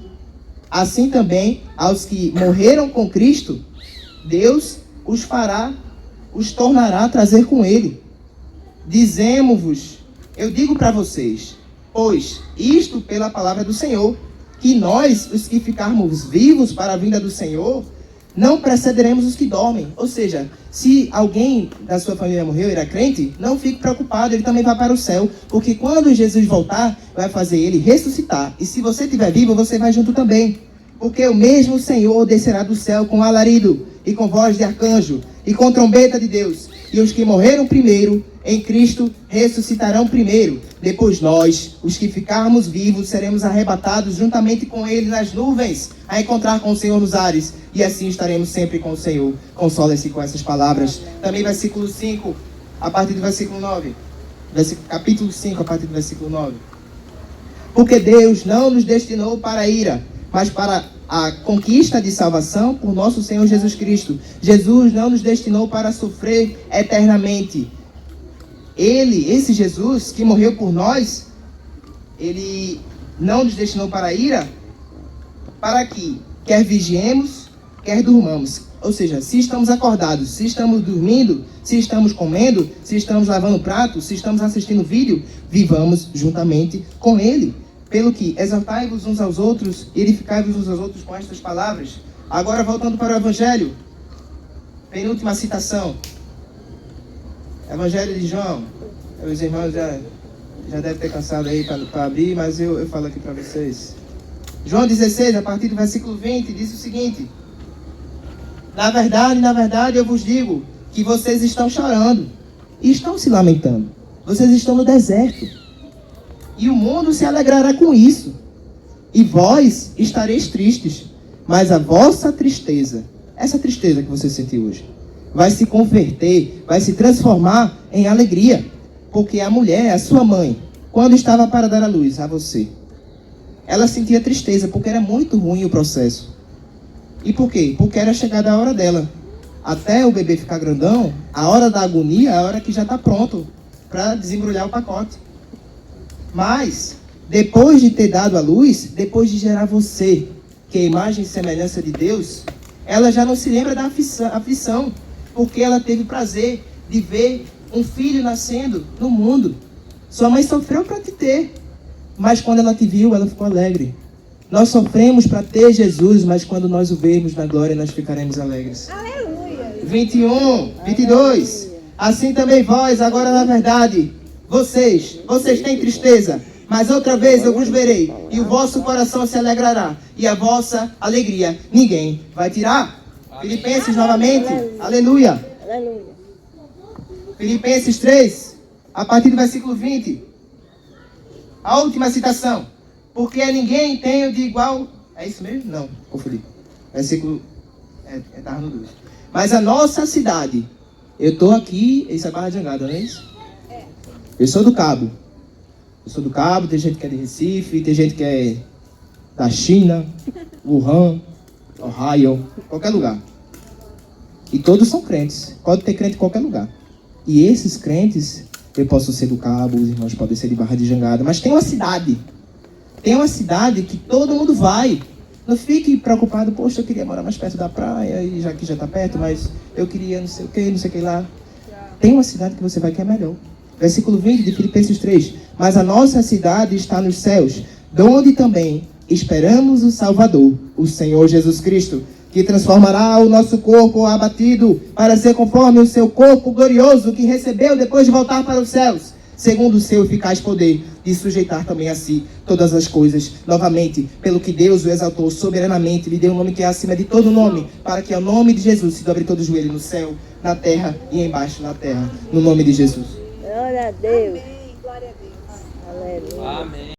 assim também aos que morreram com Cristo, Deus os tornará a trazer com ele. Dizemos-vos, eu digo para vocês, pois isto pela palavra do Senhor, que nós, os que ficarmos vivos para a vinda do Senhor, não precederemos os que dormem. Ou seja, se alguém da sua família morreu e era crente, não fique preocupado, ele também vai para o céu. Porque quando Jesus voltar, vai fazer ele ressuscitar. E se você estiver vivo, você vai junto também. Porque o mesmo Senhor descerá do céu com alarido, e com voz de arcanjo, e com trombeta de Deus. E os que morreram primeiro em Cristo ressuscitarão primeiro. Depois nós, os que ficarmos vivos, seremos arrebatados juntamente com ele nas nuvens, a encontrar com o Senhor nos ares. E assim estaremos sempre com o Senhor. Consola-se com essas palavras. Também versículo 5, a partir do versículo 9. Capítulo 5, a partir do versículo 9. Porque Deus não nos destinou para a ira, mas para a conquista de salvação por nosso Senhor Jesus Cristo. Jesus não nos destinou para sofrer eternamente. Ele, esse Jesus que morreu por nós, ele não nos destinou para a ira, para que quer vigiemos, quer durmamos. Ou seja, se estamos acordados, se estamos dormindo, se estamos comendo, se estamos lavando prato, se estamos assistindo vídeo, vivamos juntamente com ele. Pelo que exortai-vos uns aos outros e edificai-vos uns aos outros com estas palavras. Agora voltando para o Evangelho. Penúltima citação. Evangelho de João. Os irmãos já devem ter cansado aí para abrir, mas eu falo aqui para vocês. João 16, a partir do versículo 20, diz o seguinte: na verdade, eu vos digo que vocês estão chorando e estão se lamentando. Vocês estão no deserto. E o mundo se alegrará com isso. E vós estareis tristes. Mas a vossa tristeza, essa tristeza que você sentiu hoje, vai se converter, vai se transformar em alegria. Porque a mulher, a sua mãe, quando estava para dar à luz a você, ela sentia tristeza, porque era muito ruim o processo. E por quê? Porque era chegada a hora dela. Até o bebê ficar grandão, a hora da agonia é a hora que já está pronto para desembrulhar o pacote. Mas, depois de ter dado à luz, depois de gerar você, que é a imagem e semelhança de Deus, ela já não se lembra da aflição, porque ela teve prazer de ver um filho nascendo no mundo. Sua mãe sofreu para te ter, mas quando ela te viu, ela ficou alegre. Nós sofremos para ter Jesus, mas quando nós o vermos na glória, nós ficaremos alegres. Aleluia. 21, 22. Assim também vós, agora na verdade, vocês têm tristeza, mas outra vez eu vos verei, e o vosso coração se alegrará, e a vossa alegria ninguém vai tirar. Filipenses novamente, aleluia. Aleluia. Filipenses 3, a partir do versículo 20. A última citação. Porque a ninguém tenho de igual... É isso mesmo? Não, confundi. Versículo... Estava no 2. Mas a nossa cidade... Eu estou aqui... Isso é Barra de Jangada, não é isso? Eu sou do Cabo. Tem gente que é de Recife, tem gente que é da China, Wuhan, Ohio, qualquer lugar. E todos são crentes. Pode ter crente em qualquer lugar. E esses crentes... Eu posso ser do Cabo, os irmãos podem ser de Barra de Jangada, mas tem uma cidade. Tem uma cidade que todo mundo vai. Não fique preocupado, poxa, eu queria morar mais perto da praia, e já que já está perto, mas eu queria não sei o que lá. Tem uma cidade que você vai que é melhor. Versículo 20 de Filipenses 3. Mas a nossa cidade está nos céus, de onde também esperamos o Salvador, o Senhor Jesus Cristo, que transformará o nosso corpo abatido para ser conforme o seu corpo glorioso que recebeu depois de voltar para os céus, segundo o seu eficaz poder de sujeitar também a si todas as coisas, novamente, pelo que Deus o exaltou soberanamente, lhe deu um nome que é acima de todo nome, para que ao nome de Jesus se dobre todo o joelho no céu, na terra e embaixo na terra, no nome de Jesus. Glória a Deus. Amém. Glória a Deus. Aleluia. Amém.